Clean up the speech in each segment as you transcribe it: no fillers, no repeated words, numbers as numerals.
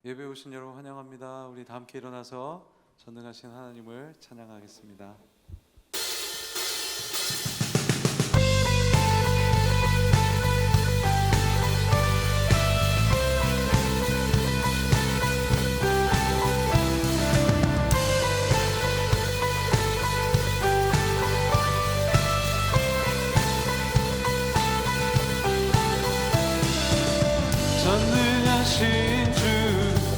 예배 오신 여러분 환영합니다. 우리 다 함께 일어나서 전능하신 하나님을 찬양하겠습니다. 전능하신 주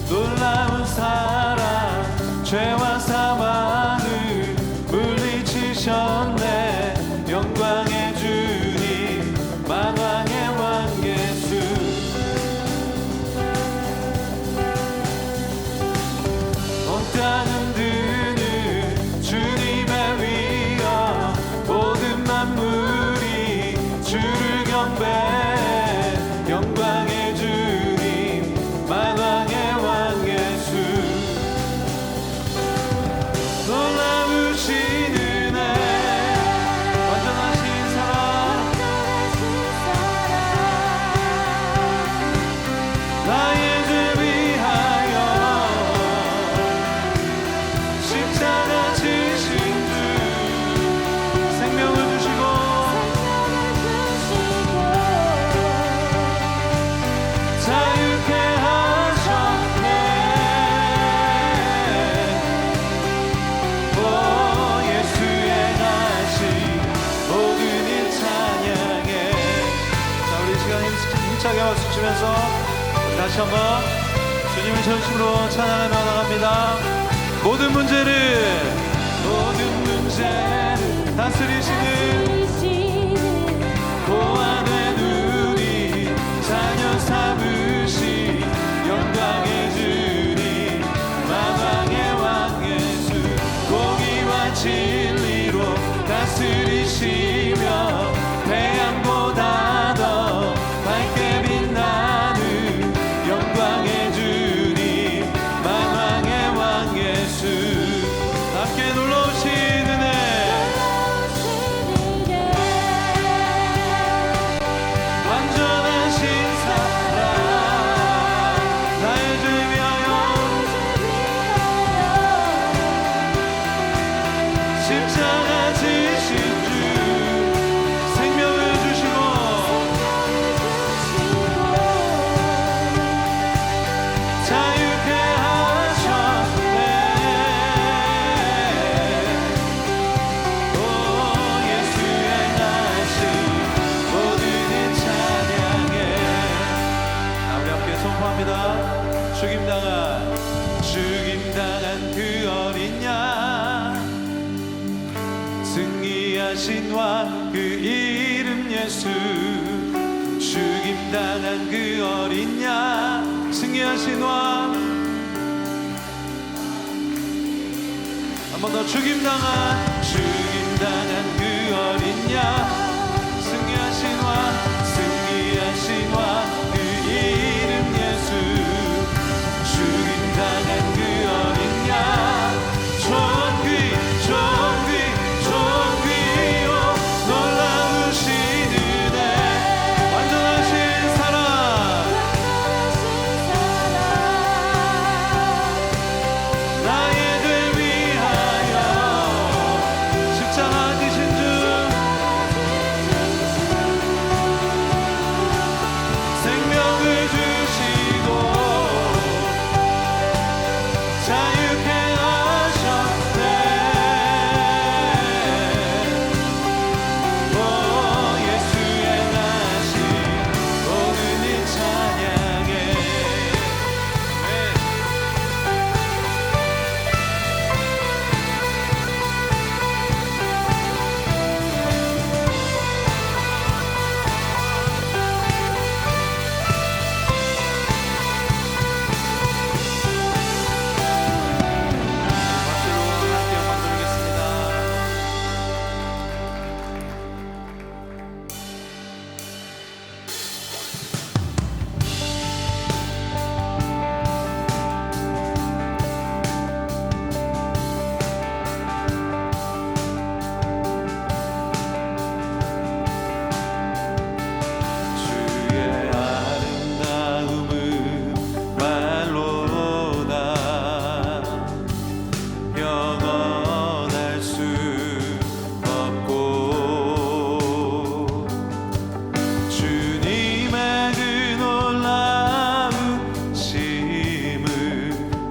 놀라운 사랑 죄와 사망을 물리치셨네. 영광의 주님 만왕의 왕 예수. 온 땅 흔드는 주님의 위엄 모든 만물이 주를 경배해. 영광의 주님 만왕의 왕 예수. 놀라우신 은혜 완전하신 사랑 나의 죄 위하여 십자가 지신 주 생명을 주시고 자유케 하셨네. 오 예수의 나신 모든 일 찬양해. 자, 우리 시간 힘차게 박수 치면서 다시 한번 주님을 전심으로 찬양하며 나갑니다. 모든 문제를 다스리시는 고아된 우리 자녀 삼으신 영광의 주님 만왕의 왕 예수. 공의와 진리로 다스리시며 태양보다 더 밝게 빛나는 영광의 주님 만왕의 왕 예수. 함께 놀라우신 은혜 완전하신 사랑 나의 죄 위하여 십자가 지신 주 생명을 주시고 자유케 하셨네. 오 예수의 나신 모든 일 찬양해. 우리 함께 선포합니다. 죽임당한 그 어린 양 승리하신 왕 그 이름 예수. 죽임당한 그 어린 양 승리하신 왕. 한 번 더 죽임당한 그 어린 양 승리하신 왕 그 이름 예수. 죽임당한 그 어린 양 존귀요 놀라우신 은혜 완전하신 사랑 나의 죄 위하여 십자가 지신 주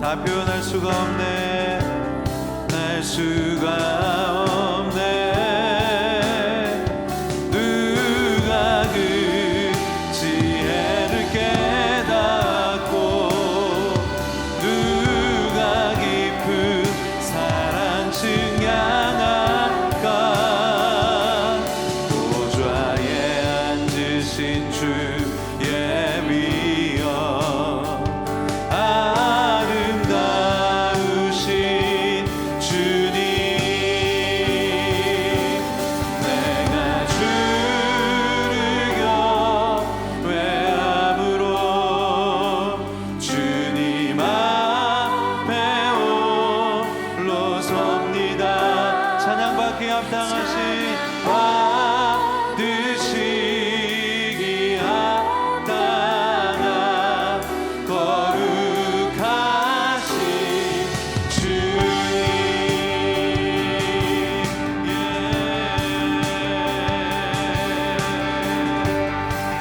다 표현할 수가 없네. 날 수가 없네. 누가 그 지혜를 깨닫고 누가 깊은 사랑 증량할까. 보좌에 앉으신 주의 위엄 아름다우신 주님, 내가 주를 경외함으로 주님 앞에 홀로 섭니다. 찬양받기 합당하신 받으시기 합당한 거룩하신 주님.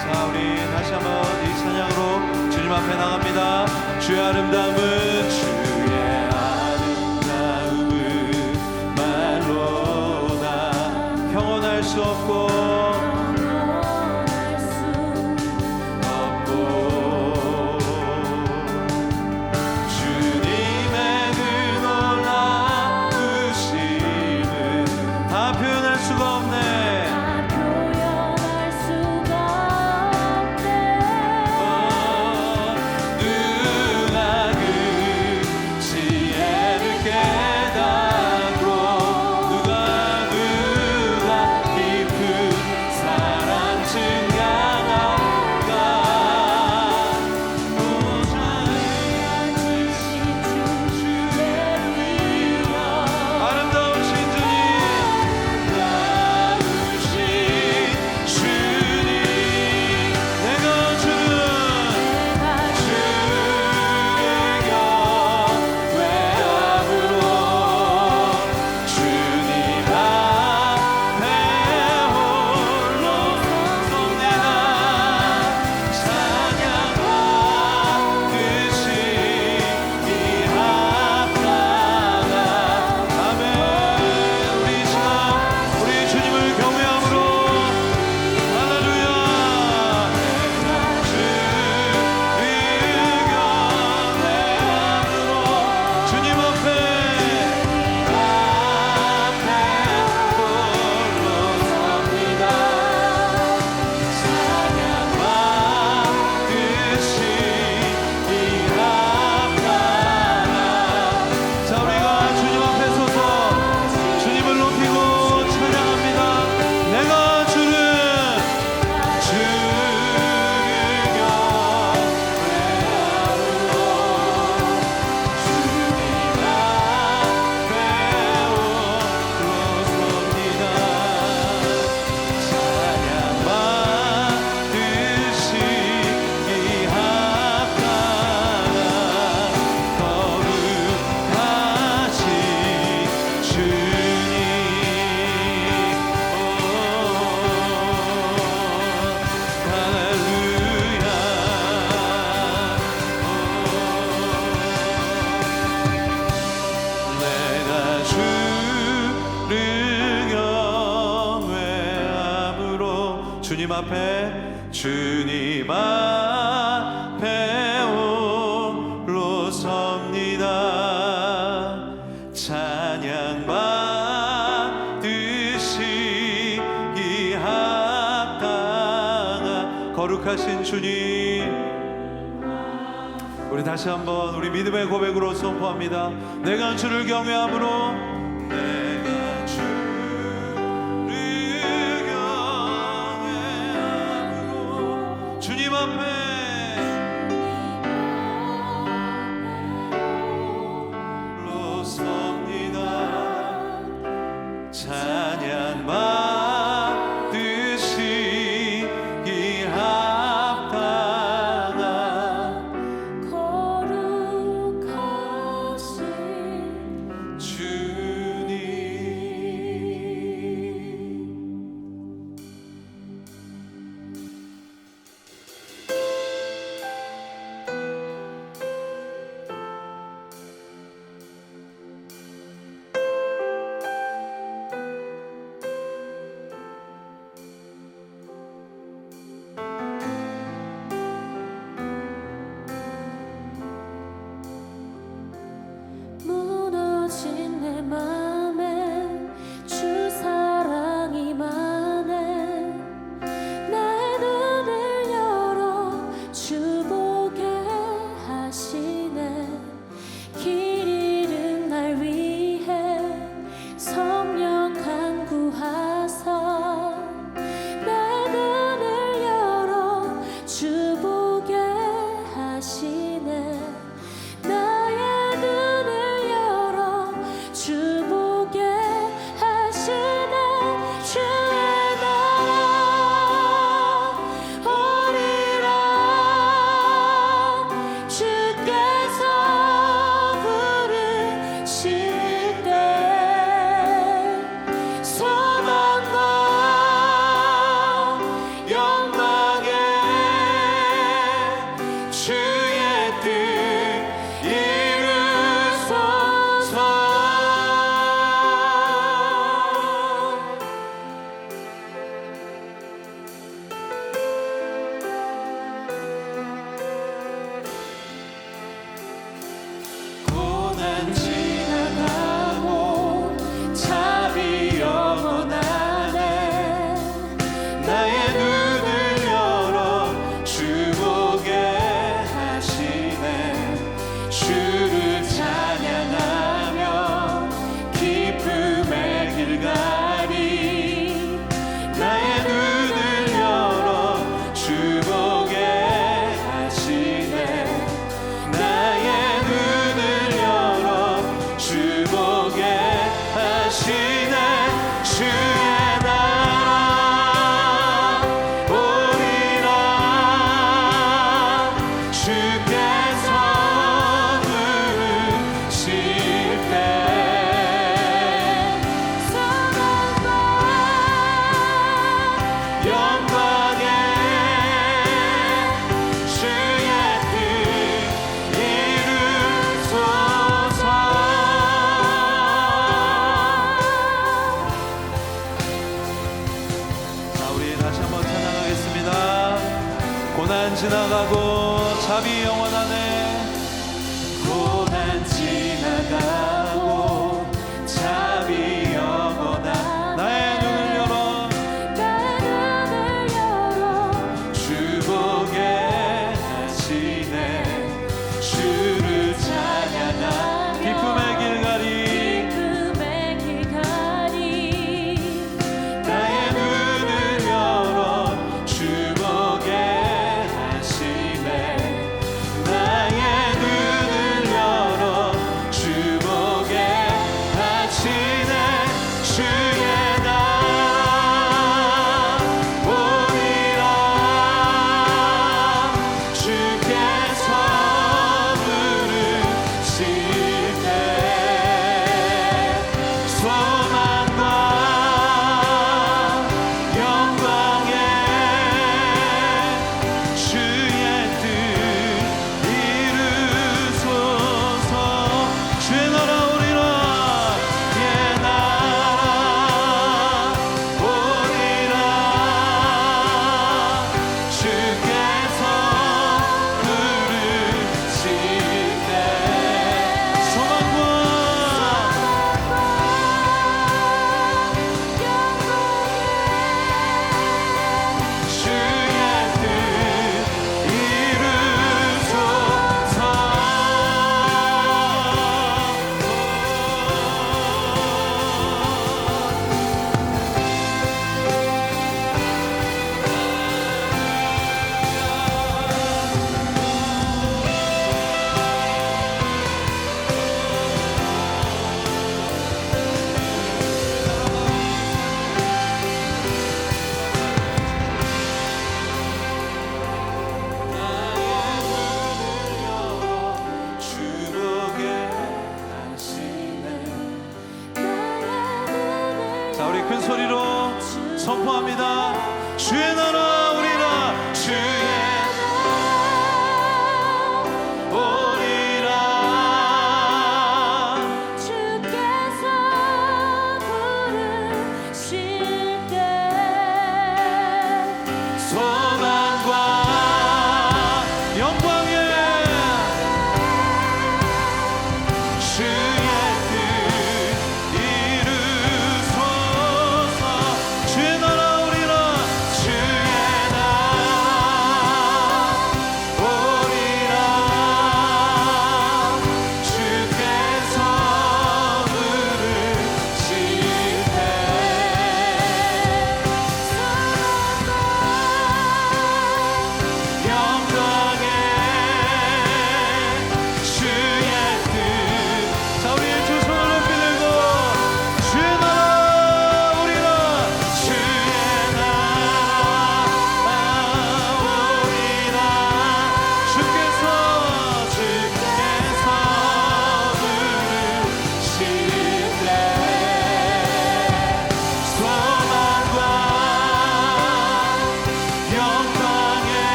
자, 우리 다시 한번 이 찬양으로 주님 앞에 나갑니다. 주의 아름다움은 주의 아름다움은 말로다 평온할 수 없고 주님의 그 놀라우심은 다 표현할 수가 없네. 누가 그 지혜를 깨닫고 누가 깊은 사랑 증량할까. 아름다우신 주님, 아름다우신 주님, 내가 주를 경외함으로 주님 앞에 홀로 섭니다. 찬양받으시기 합당한 아멘. 우리 주님을 경외함으로 할렐루야. 주를 경외함으로 주님 앞에 홀로 섭니다. 찬양받으시기 합당한. 자, 우리가 주님 앞에 서서 주님을 높이고 찬양합니다. 내가 주를 경외함으로 주님 앞에 홀로 섭니다. 찬양받으시기 합당한 거룩하신 주님. 할렐루야. 내가 주를 경외함으로 주님 앞에 홀로 섭니다. 찬양받으시기 합당한 거룩하신 주님, 우리 다시 한번 우리 믿음의 고백으로 선포합니다. 내가 주를 경외함으로 내가 주를 경외함으로 주님 앞에 홀로 섭니다. 찬양받으시기 합당한 거룩하신 주님. 고난 지나가고 답이 영원하네. 나의 눈을 열어 주 보게 하시네. 주를 찬양하며 기쁨의 길 가리. 나의 눈을 열어 주 보게 하시네. 나의 눈을 열어 주 보게 하시네. 주의 나라 오리라. 주께서 부르실 때 소망과 영광에 주의 뜻 이루소서. 자, 우리 다시 한번 찬양하겠습니다. 고난 지나가고 답이 영원하네. 고난 지나가고 답이 영원하네. 나의 눈을 열어 주 보게 하시네. 주를 찬양하 기쁨의 길 가리. 나의 눈을 열어 주 보게 하시네. 나의 눈을 열어 주 보게 하시네. 주의 나라 오리라. 주께서 부르실 때 소망과 영광에 주의 뜻 이루소서. 주의 나라 오리라. 주의 나라 오리라. 주께서 부르실 때 소망과 주의 뜻 이루소서. 주 보게 하시네. 자, 우리 큰 소리로 선포합니다. 주의 나라 오리라. 주의 오리라. 주께서 부르실 때 소망과 영광에 주의 뜻 이루소서. 주의 나라 오리라. 주의 나라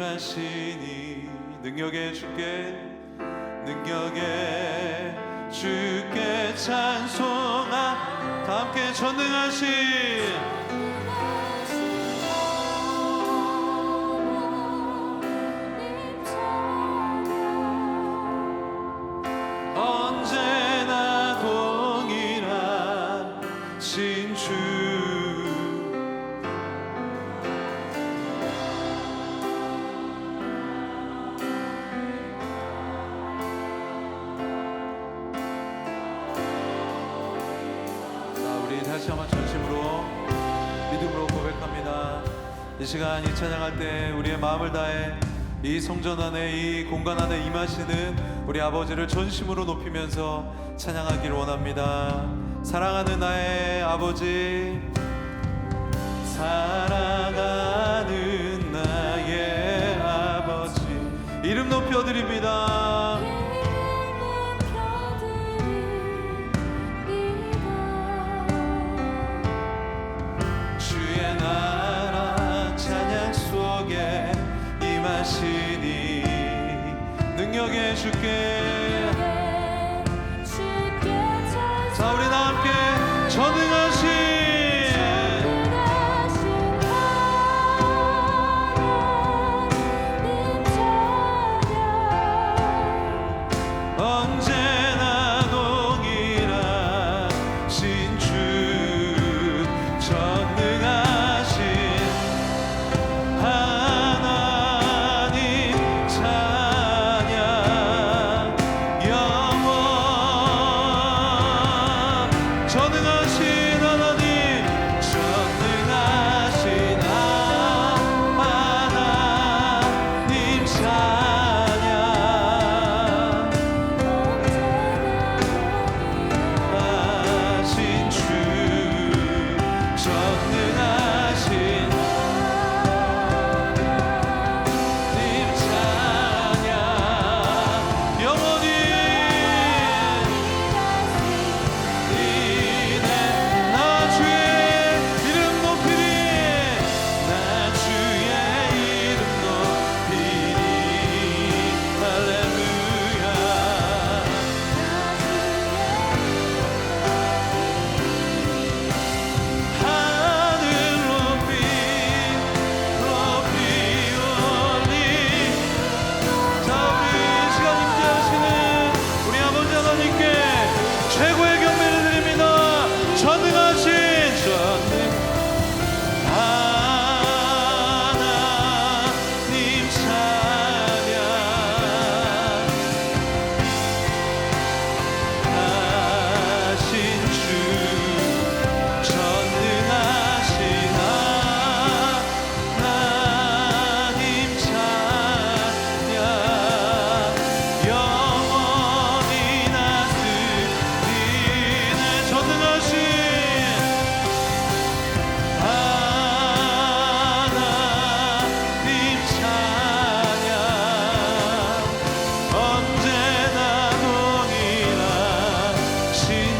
임하시니 능력의 주께 찬송하. 다 함께 전능하신 언제나 동일하신 주. 다시 한번 전심으로 믿음으로 고백합니다. 이 시간 이 찬양할 때 우리의 마음을 다해 이 성전 안에 이 공간 안에 임하시는 우리 아버지를 전심으로 높이면서 찬양하기를 원합니다. 사랑하는 나의 아버지, 사랑하는 나의 아버지, 이름 높여드립니다. 임하시니 능력의 주께. 자, 우리 다 함께 전능하신 언제나 동일하신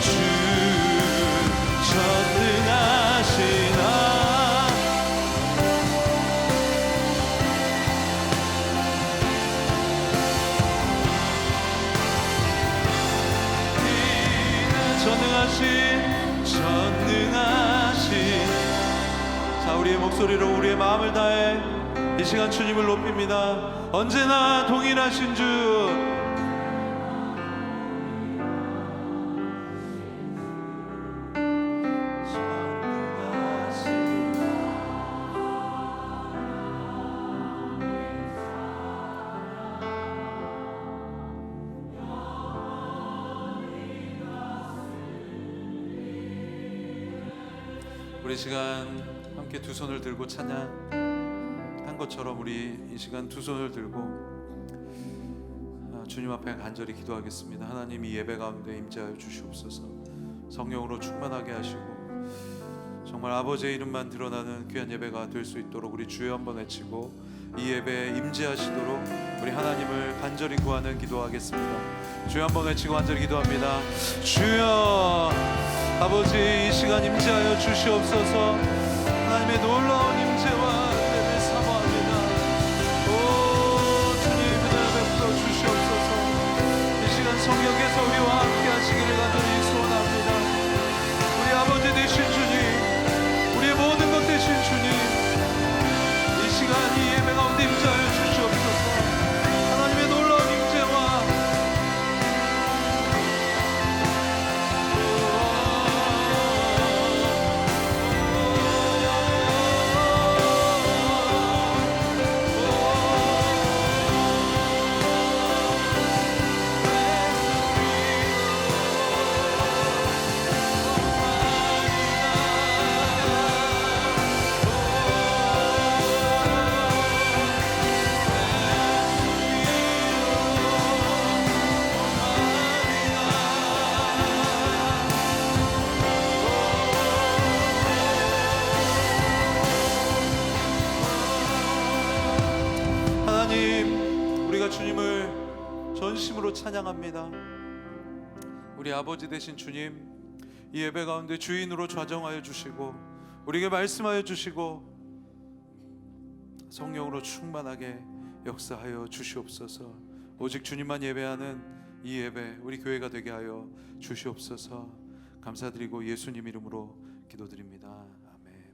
주, 전능하신 전능하신. 자, 우리의 목소리로 우리의 마음을 다해 이 시간 주님을 높입니다. 언제나 동일하신 주, 우리 시간 함께 두 손을 들고 찬양한 것처럼 우리 이 시간 두 손을 들고 주님 앞에 간절히 기도하겠습니다. 하나님, 이 예배 가운데 임재하여 주시옵소서. 성령으로 충만하게 하시고 정말 아버지의 이름만 드러나는 귀한 예배가 될 수 있도록 우리 주여 한번 외치고 이 예배에 임재하시도록 우리 하나님을 간절히 구하는 기도하겠습니다. 주여 한번 외치고 간절히 기도합니다. 주여, 아버지, 이 시간 임재하여 주시옵소서. 하나님의 놀라운 임재와 은혜를 사모합니다. 오 주님을 전심으로 찬양합니다. 우리 아버지 되신 주님, 이 예배 가운데 주인으로 좌정하여 주시고 우리에게 말씀하여 주시고 성령으로 충만하게 역사하여 주시옵소서. 오직 주님만 예배하는 이 예배 우리 교회가 되게 하여 주시옵소서. 감사드리고 예수님 이름으로 기도드립니다. 아멘.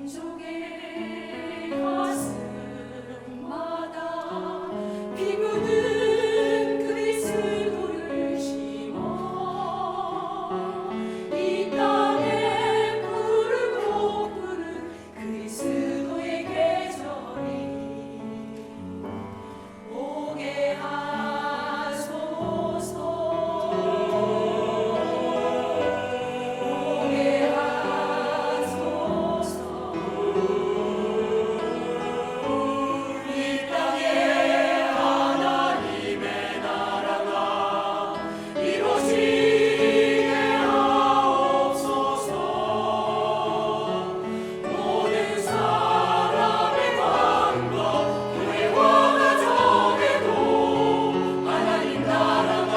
민족의 가슴마다 피 묻은 그리스도를 심어 이 땅에 푸르고 푸른 그리스도의 계절이 오게 하소서. 오게 하소서. 이 땅에 하나님의 나라가 이루어지게 하옵소서. 모든 사람의 마음과 교회와 가정에도 하나님 나라가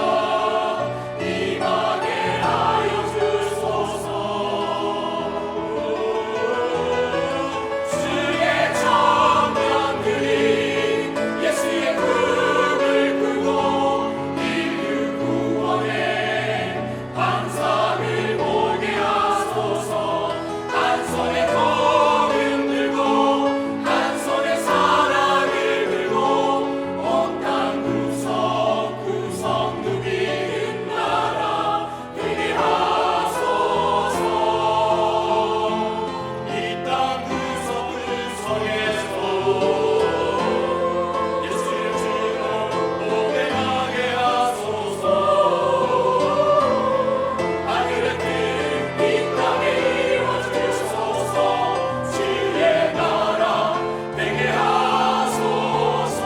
임하게 하여 주소서. 주의 청년들이 예수의 꿈을 꾸고 인류 구원의 환상을 보게 하소서. 한 손에 복음 들고 한 손에 사랑을 들고 온 땅 구석구석 누비는 나라 되게 하소서. 이 땅 구석구석에서 예수의 주로 고백하게 하소서. 하늘의 뜻 이 땅에 이루어지소서. 주의 나라 되게 하소서.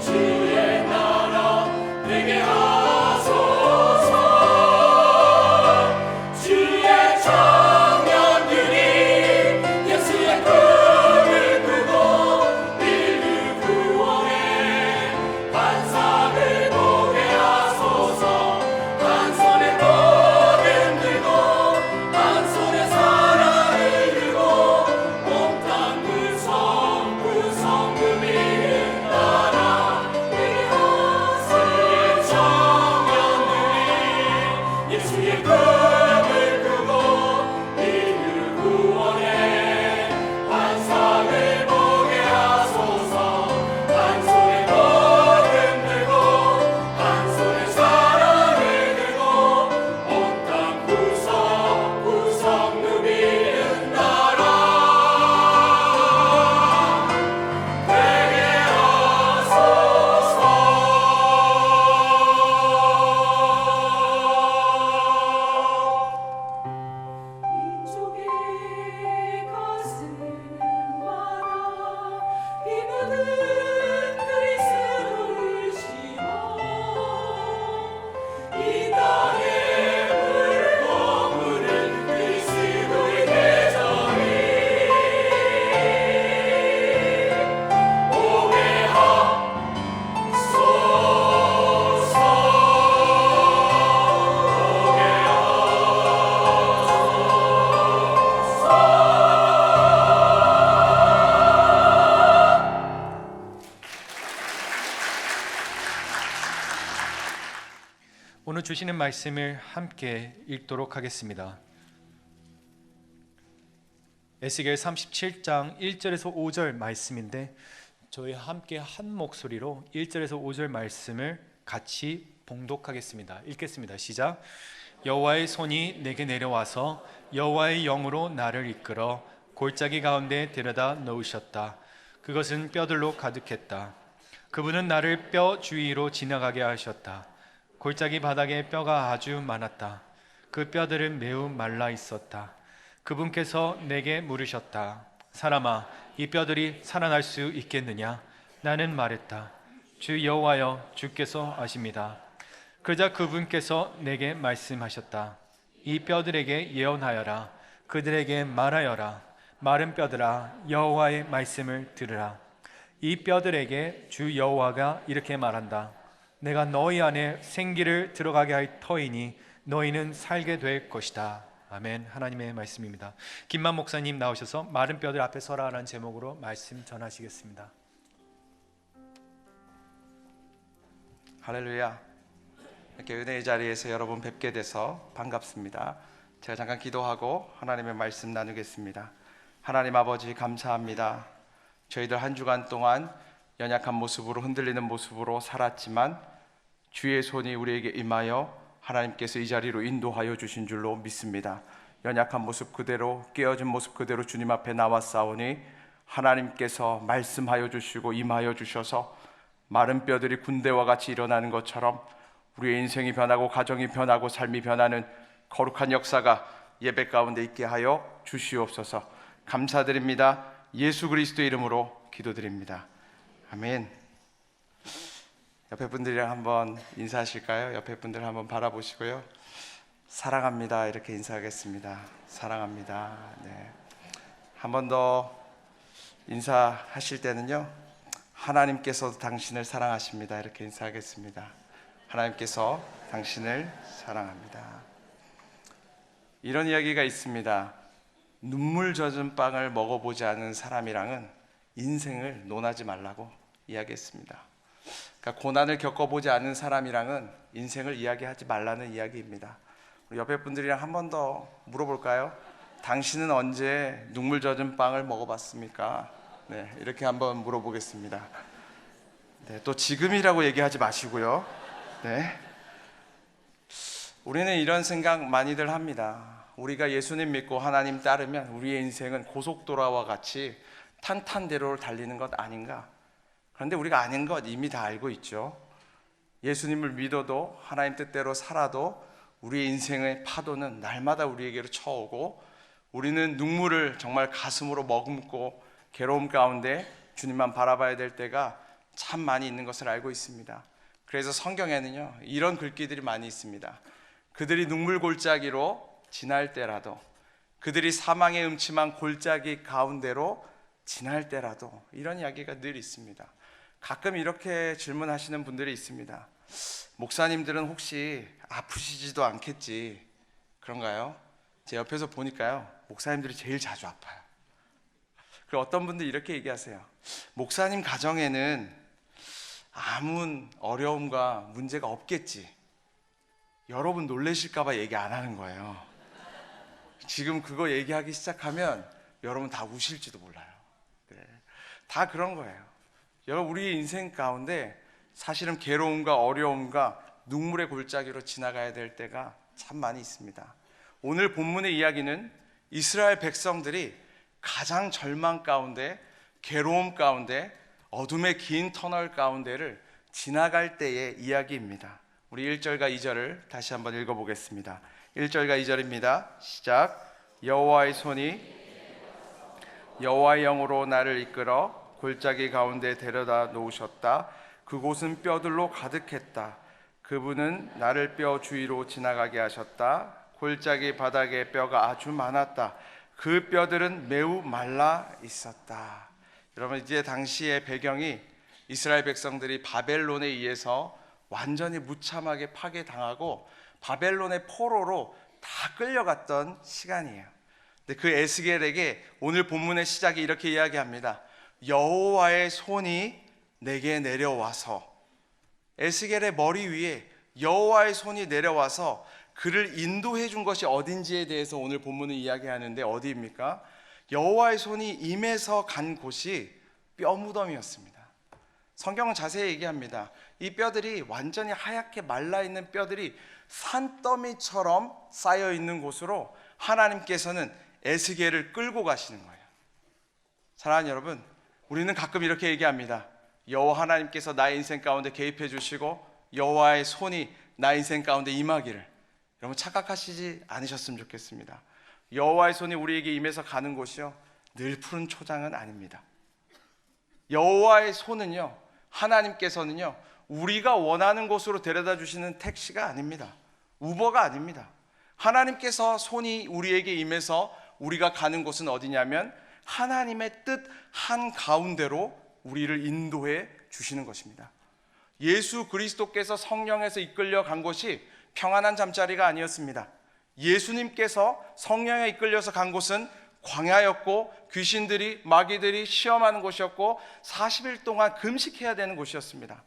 주의 나라 되게 하소서. 주의 청년들이 예수의 꿈을 꾸고 인류 구원의 환상을 보게 하소서. 한 손에 복음 들고 한 손에 사랑을 들고 온 땅 구석구석 누비는 나라 되게 하소서. 청년들이 예수의 꿈을 꾸고 인류 구원의 환상을 보게 하소서. 한 손에 복음 들고 한 손에 사랑을 들고 온 땅 구석구석 누비는 나라 되게 하소서. 민족의 가슴마다 피 묻은 그리스도를 심어 이 땅에 푸르고 푸른 그리스도의 계절이 오게 하소서. 오게 오늘 주시는 말씀을 함께 읽도록 하겠습니다. 에스겔 37장 1절에서 5절 말씀인데 저희 함께 한 목소리로 1절에서 5절 말씀을 같이 봉독하겠습니다. 읽겠습니다. 시작. 여호와의 손이 내게 내려와서 여호와의 영으로 나를 이끌어 골짜기 가운데 데려다 놓으셨다. 그것은 뼈들로 가득했다. 그분은 나를 뼈 주위로 지나가게 하셨다. 골짜기 바닥에 뼈가 아주 많았다. 그 뼈들은 매우 말라 있었다. 그분께서 내게 물으셨다. 사람아, 이 뼈들이 살아날 수 있겠느냐? 나는 말했다. 주 여호와여, 주께서 아십니다. 그러자 그분께서 내게 말씀하셨다. 이 뼈들에게 예언하여라. 그들에게 말하여라. 마른 뼈들아, 여호와의 말씀을 들으라. 이 뼈들에게 주 여호와가 이렇게 말한다. 내가 너희 안에 생기를 들어가게 할 터이니 너희는 살게 될 것이다. 아멘. 하나님의 말씀입니다. 김만 목사님 나오셔서 마른 뼈들 앞에 서라라는 제목으로 말씀 전하시겠습니다. 할렐루야. 이렇게 은혜의 자리에서 여러분 뵙게 돼서 반갑습니다. 제가 잠깐 기도하고 하나님의 말씀 나누겠습니다. 하나님 아버지 감사합니다. 저희들 한 주간 동안 연약한 모습으로 흔들리는 모습으로 살았지만 주의 손이 우리에게 임하여 하나님께서 이 자리로 인도하여 주신 줄로 믿습니다. 연약한 모습 그대로, 깨어진 모습 그대로 주님 앞에 나왔사오니 하나님께서 말씀하여 주시고 임하여 주셔서 마른 뼈들이 군대와 같이 일어나는 것처럼 우리의 인생이 변하고 가정이 변하고 삶이 변하는 거룩한 역사가 예배 가운데 있게 하여 주시옵소서. 감사드립니다. 예수 그리스도의 이름으로 기도드립니다. 아멘. 옆에 분들이랑 한번 인사하실까요? 옆에 분들 한번 바라보시고요. 사랑합니다. 이렇게 인사하겠습니다. 사랑합니다. 네. 한 번 더 인사하실 때는요. 하나님께서 당신을 사랑하십니다. 이렇게 인사하겠습니다. 하나님께서 당신을 사랑합니다. 이런 이야기가 있습니다. 눈물 젖은 빵을 먹어보지 않은 사람이랑은 인생을 논하지 말라고 이야기했습니다. 그러니까 고난을 겪어보지 않은 사람이랑은 인생을 이야기하지 말라는 이야기입니다. 우리 옆에 분들이랑 한 번 더 물어볼까요? 당신은 언제 눈물 젖은 빵을 먹어봤습니까? 네, 이렇게 한번 물어보겠습니다. 네, 또 지금이라고 얘기하지 마시고요. 네. 우리는 이런 생각 많이들 합니다. 우리가 예수님 믿고 하나님 따르면 우리의 인생은 고속도로와 같이 탄탄대로를 달리는 것 아닌가? 그런데 우리가 아닌 것 이미 다 알고 있죠. 예수님을 믿어도 하나님 뜻대로 살아도 우리의 인생의 파도는 날마다 우리에게로 쳐오고 우리는 눈물을 정말 가슴으로 머금고 괴로움 가운데 주님만 바라봐야 될 때가 참 많이 있는 것을 알고 있습니다. 그래서 성경에는요 이런 글귀들이 많이 있습니다. 그들이 눈물 골짜기로 지날 때라도, 그들이 사망의 음침한 골짜기 가운데로 지날 때라도, 이런 이야기가 늘 있습니다. 가끔 이렇게 질문하시는 분들이 있습니다. 목사님들은 혹시 아프시지도 않겠지, 그런가요? 제 옆에서 보니까요 목사님들이 제일 자주 아파요. 그리고 어떤 분들이 이렇게 얘기하세요. 목사님 가정에는 아무 어려움과 문제가 없겠지. 여러분 놀라실까봐 얘기 안 하는 거예요. 지금 그거 얘기하기 시작하면 여러분 다 우실지도 몰라요. 네. 다 그런 거예요. 여러분 우리 인생 가운데 사실은 괴로움과 어려움과 눈물의 골짜기로 지나가야 될 때가 참 많이 있습니다. 오늘 본문의 이야기는 이스라엘 백성들이 가장 절망 가운데, 괴로움 가운데, 어둠의 긴 터널 가운데를 지나갈 때의 이야기입니다. 우리 1절과 2절을 다시 한번 읽어보겠습니다. 1절과 2절입니다. 시작. 여호와의 손이 여호와의 영으로 나를 이끌어 골짜기 가운데 데려다 놓으셨다. 그곳은 뼈들로 가득했다. 그분은 나를 뼈 주위로 지나가게 하셨다. 골짜기 바닥에 뼈가 아주 많았다. 그 뼈들은 매우 말라 있었다. 여러분 이제 당시의 배경이 이스라엘 백성들이 바벨론에 의해서 완전히 무참하게 파괴당하고 바벨론의 포로로 다 끌려갔던 시간이에요. 근데 그 에스겔에게 오늘 본문의 시작이 이렇게 이야기합니다. 여호와의 손이 내게 내려와서, 에스겔의 머리 위에 여호와의 손이 내려와서 그를 인도해 준 것이 어딘지에 대해서 오늘 본문은 이야기하는데 어디입니까? 여호와의 손이 임해서 간 곳이 뼈무덤이었습니다. 성경은 자세히 얘기합니다. 이 뼈들이 완전히 하얗게 말라있는 뼈들이 산더미처럼 쌓여있는 곳으로 하나님께서는 에스겔을 끌고 가시는 거예요. 사랑하는 여러분, 우리는 가끔 이렇게 얘기합니다. 여호와 하나님께서 나의 인생 가운데 개입해 주시고 여호와의 손이 나의 인생 가운데 임하기를. 여러분 착각하시지 않으셨으면 좋겠습니다. 여호와의 손이 우리에게 임해서 가는 곳이요, 늘 푸른 초장은 아닙니다. 여호와의 손은요, 하나님께서는요, 우리가 원하는 곳으로 데려다 주시는 택시가 아닙니다. 우버가 아닙니다. 하나님께서 손이 우리에게 임해서 우리가 가는 곳은 어디냐면 하나님의 뜻 한가운데로 우리를 인도해 주시는 것입니다. 예수 그리스도께서 성령에서 이끌려 간 곳이 평안한 잠자리가 아니었습니다. 예수님께서 성령에 이끌려서 간 곳은 광야였고 귀신들이 마귀들이 시험하는 곳이었고 40일 동안 금식해야 되는 곳이었습니다.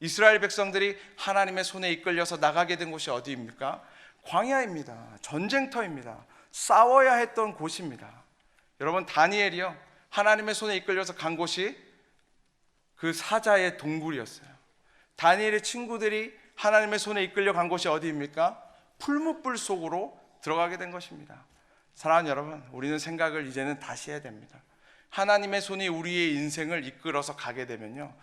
이스라엘 백성들이 하나님의 손에 이끌려서 나가게 된 곳이 어디입니까? 광야입니다. 전쟁터입니다. 싸워야 했던 곳입니다. 여러분, 다니엘이요, 하나님의 손에 이끌려서 간 곳이 그 사자의 동굴이었어요. 다니엘의 친구들이 하나님의 손에 이끌려 간 곳이 어디입니까? 풀무불 속으로 들어가게 된 것입니다. 사랑하는 여러분, 우리는 생각을 이제는 다시 해야 됩니다. 하나님의 손이 우리의 인생을 이끌어서 가게 되면요,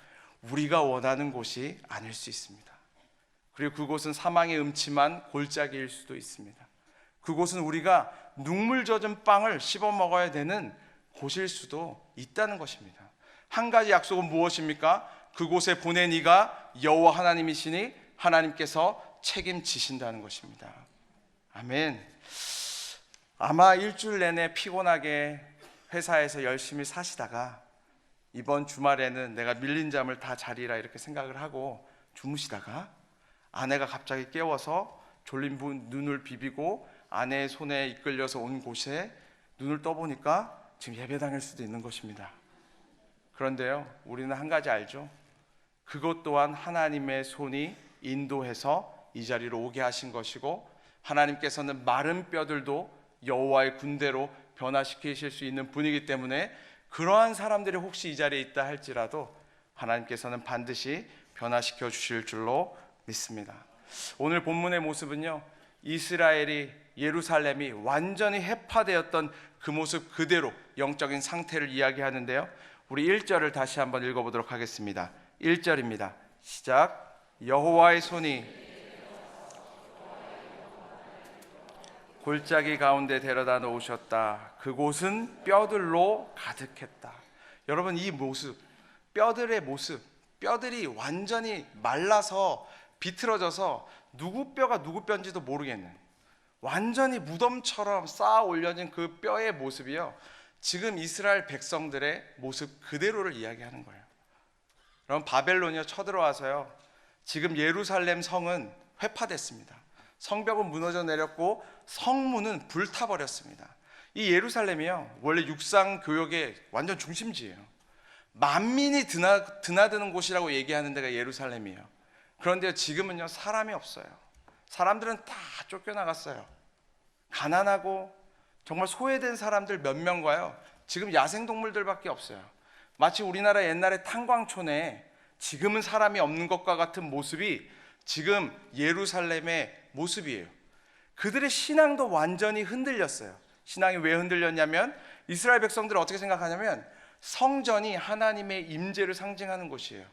우리가 원하는 곳이 아닐 수 있습니다. 그리고 그곳은 사망의 음침한 골짜기일 수도 있습니다. 그곳은 우리가 눈물 젖은 빵을 씹어 먹어야 되는 곳일 수도 있다는 것입니다. 한 가지 약속은 무엇입니까? 그곳에 보낸 이가 여호와 하나님이시니 하나님께서 책임지신다는 것입니다. 아멘. 아마 일주일 내내 피곤하게 회사에서 열심히 사시다가 이번 주말에는 내가 밀린 잠을 다 자리라 이렇게 생각을 하고 주무시다가 아내가 갑자기 깨워서 졸린 눈을 비비고 아내의 손에 이끌려서 온 곳에 눈을 떠보니까 지금 예배당일 수도 있는 것입니다. 그런데요, 우리는 한 가지 알죠? 그것 또한 하나님의 손이 인도해서 이 자리로 오게 하신 것이고, 하나님께서는 마른 뼈들도 여호와의 군대로 변화시키실 수 있는 분이기 때문에 그러한 사람들이 혹시 이 자리에 있다 할지라도 하나님께서는 반드시 변화시켜 주실 줄로 믿습니다. 오늘 본문의 모습은요, 이스라엘이 예루살렘이 완전히 해파되었던 그 모습 그대로 영적인 상태를 이야기하는데요, 우리 1절을 다시 한번 읽어보도록 하겠습니다. 1절입니다. 시작. 여호와의 손이 골짜기 가운데 데려다 놓으셨다. 그곳은 뼈들로 가득했다. 여러분, 이 모습, 뼈들의 모습, 뼈들이 완전히 말라서 비틀어져서 누구 뼈가 누구 뼈인지도 모르겠는, 완전히 무덤처럼 쌓아 올려진 그 뼈의 모습이요, 지금 이스라엘 백성들의 모습 그대로를 이야기하는 거예요. 그럼 바벨론이요 쳐들어와서요, 지금 예루살렘 성은 회파됐습니다. 성벽은 무너져 내렸고 성문은 불타버렸습니다. 이 예루살렘이요, 원래 육상 교역의 완전 중심지예요. 만민이 드나드는 곳이라고 얘기하는 데가 예루살렘이에요. 그런데 지금은요, 사람이 없어요. 사람들은 다 쫓겨나갔어요. 가난하고 정말 소외된 사람들 몇 명과요, 지금 야생동물들밖에 없어요. 마치 우리나라 옛날에 탄광촌에 지금은 사람이 없는 것과 같은 모습이 지금 예루살렘의 모습이에요. 그들의 신앙도 완전히 흔들렸어요. 신앙이 왜 흔들렸냐면, 이스라엘 백성들은 어떻게 생각하냐면 성전이 하나님의 임재를 상징하는 곳이에요.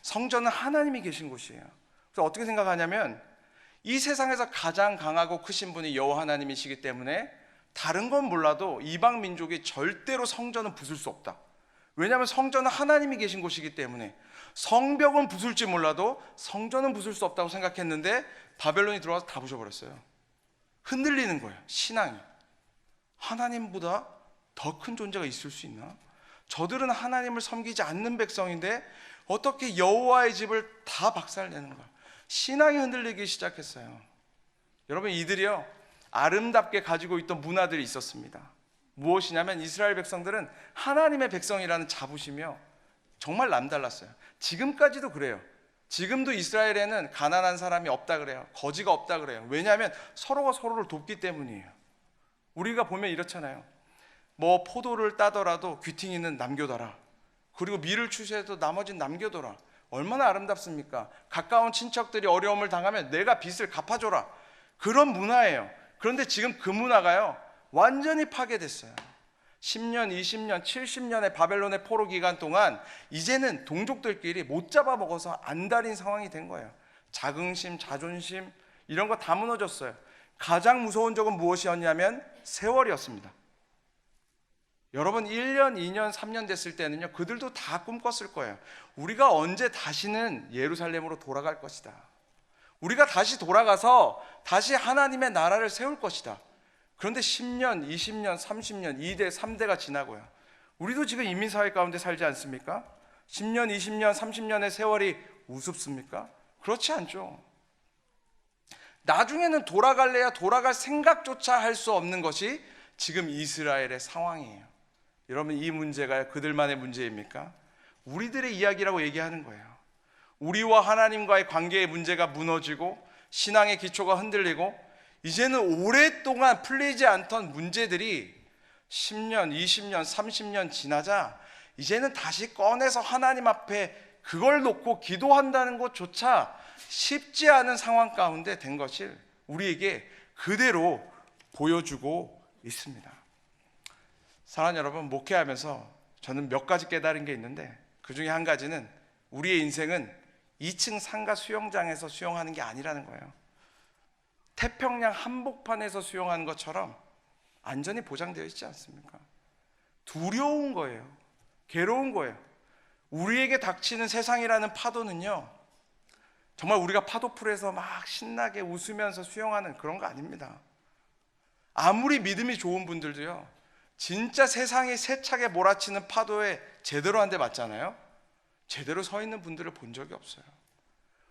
성전은 하나님이 계신 곳이에요. 그래서 어떻게 생각하냐면, 이 세상에서 가장 강하고 크신 분이 여호와 하나님이시기 때문에 다른 건 몰라도 이방 민족이 절대로 성전은 부술 수 없다. 왜냐하면 성전은 하나님이 계신 곳이기 때문에. 성벽은 부술지 몰라도 성전은 부술 수 없다고 생각했는데 바벨론이 들어와서 다 부셔버렸어요. 흔들리는 거예요, 신앙이. 하나님보다 더 큰 존재가 있을 수 있나? 저들은 하나님을 섬기지 않는 백성인데 어떻게 여호와의 집을 다 박살내는 거야? 신앙이 흔들리기 시작했어요. 여러분, 이들이요, 아름답게 가지고 있던 문화들이 있었습니다. 무엇이냐면 이스라엘 백성들은 하나님의 백성이라는 자부심이요, 정말 남달랐어요. 지금까지도 그래요. 지금도 이스라엘에는 가난한 사람이 없다 그래요. 거지가 없다 그래요. 왜냐하면 서로가 서로를 돕기 때문이에요. 우리가 보면 이렇잖아요. 뭐 포도를 따더라도 귀퉁이는 남겨둬라. 그리고 밀을 추수해도 나머지는 남겨둬라. 얼마나 아름답습니까? 가까운 친척들이 어려움을 당하면 내가 빚을 갚아줘라. 그런 문화예요. 그런데 지금 그 문화가요, 완전히 파괴됐어요. 10년, 20년, 70년의 바벨론의 포로 기간 동안 이제는 동족들끼리 못 잡아먹어서 안달인 상황이 된 거예요. 자긍심, 자존심 이런 거 다 무너졌어요. 가장 무서운 적은 무엇이었냐면 세월이었습니다. 여러분 1년, 2년, 3년 됐을 때는요, 그들도 다 꿈꿨을 거예요. 우리가 언제 다시는 예루살렘으로 돌아갈 것이다. 우리가 다시 돌아가서 다시 하나님의 나라를 세울 것이다. 그런데 10년, 20년, 30년, 2대, 3대가 지나고요. 우리도 지금 이민사회 가운데 살지 않습니까? 10년, 20년, 30년의 세월이 우습습니까? 그렇지 않죠. 나중에는 돌아갈래야 돌아갈 생각조차 할 수 없는 것이 지금 이스라엘의 상황이에요. 여러분, 이 문제가 그들만의 문제입니까? 우리들의 이야기라고 얘기하는 거예요. 우리와 하나님과의 관계의 문제가 무너지고 신앙의 기초가 흔들리고 이제는 오랫동안 풀리지 않던 문제들이 10년, 20년, 30년 지나자 이제는 다시 꺼내서 하나님 앞에 그걸 놓고 기도한다는 것조차 쉽지 않은 상황 가운데 된 것을 우리에게 그대로 보여주고 있습니다. 사랑하는 여러분, 목회하면서 저는 몇 가지 깨달은 게 있는데 그 중에 한 가지는 우리의 인생은 2층 상가 수영장에서 수영하는 게 아니라는 거예요. 태평양 한복판에서 수영하는 것처럼 안전이 보장되어 있지 않습니까? 두려운 거예요. 괴로운 거예요. 우리에게 닥치는 세상이라는 파도는요, 정말 우리가 파도풀에서 막 신나게 웃으면서 수영하는 그런 거 아닙니다. 아무리 믿음이 좋은 분들도요, 진짜 세상이 세차게 몰아치는 파도에 제대로 한 대 맞잖아요. 제대로 서 있는 분들을 본 적이 없어요.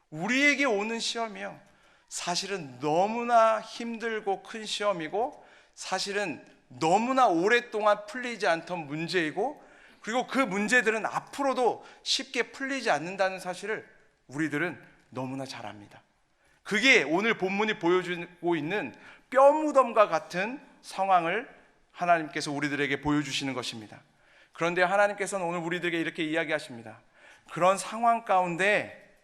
우리에게 오는 시험이요, 사실은 너무나 힘들고 큰 시험이고 사실은 너무나 오랫동안 풀리지 않던 문제이고, 그리고 그 문제들은 앞으로도 쉽게 풀리지 않는다는 사실을 우리들은 너무나 잘 압니다. 그게 오늘 본문이 보여주고 있는 뼈무덤과 같은 상황을 하나님께서 우리들에게 보여주시는 것입니다. 그런데 하나님께서는 오늘 우리들에게 이렇게 이야기하십니다. 그런 상황 가운데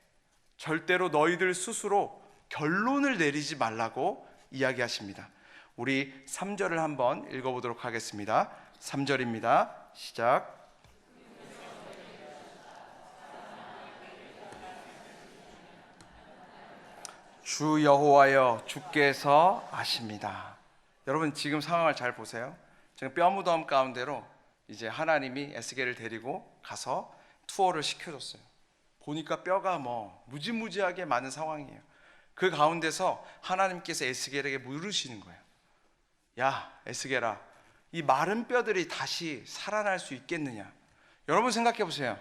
절대로 너희들 스스로 결론을 내리지 말라고 이야기하십니다. 우리 3절을 한번 읽어보도록 하겠습니다. 3절입니다. 시작. 주 여호와여, 주께서 아십니다. 여러분, 지금 상황을 잘 보세요. 지금 뼈무덤 가운데로 이제 하나님이 에스겔을 데리고 가서 투어를 시켜줬어요. 보니까 뼈가 무지무지하게 많은 상황이에요. 그 가운데서 하나님께서 에스겔에게 물으시는 거예요. 야, 에스겔아, 이 마른 뼈들이 다시 살아날 수 있겠느냐? 여러분 생각해 보세요.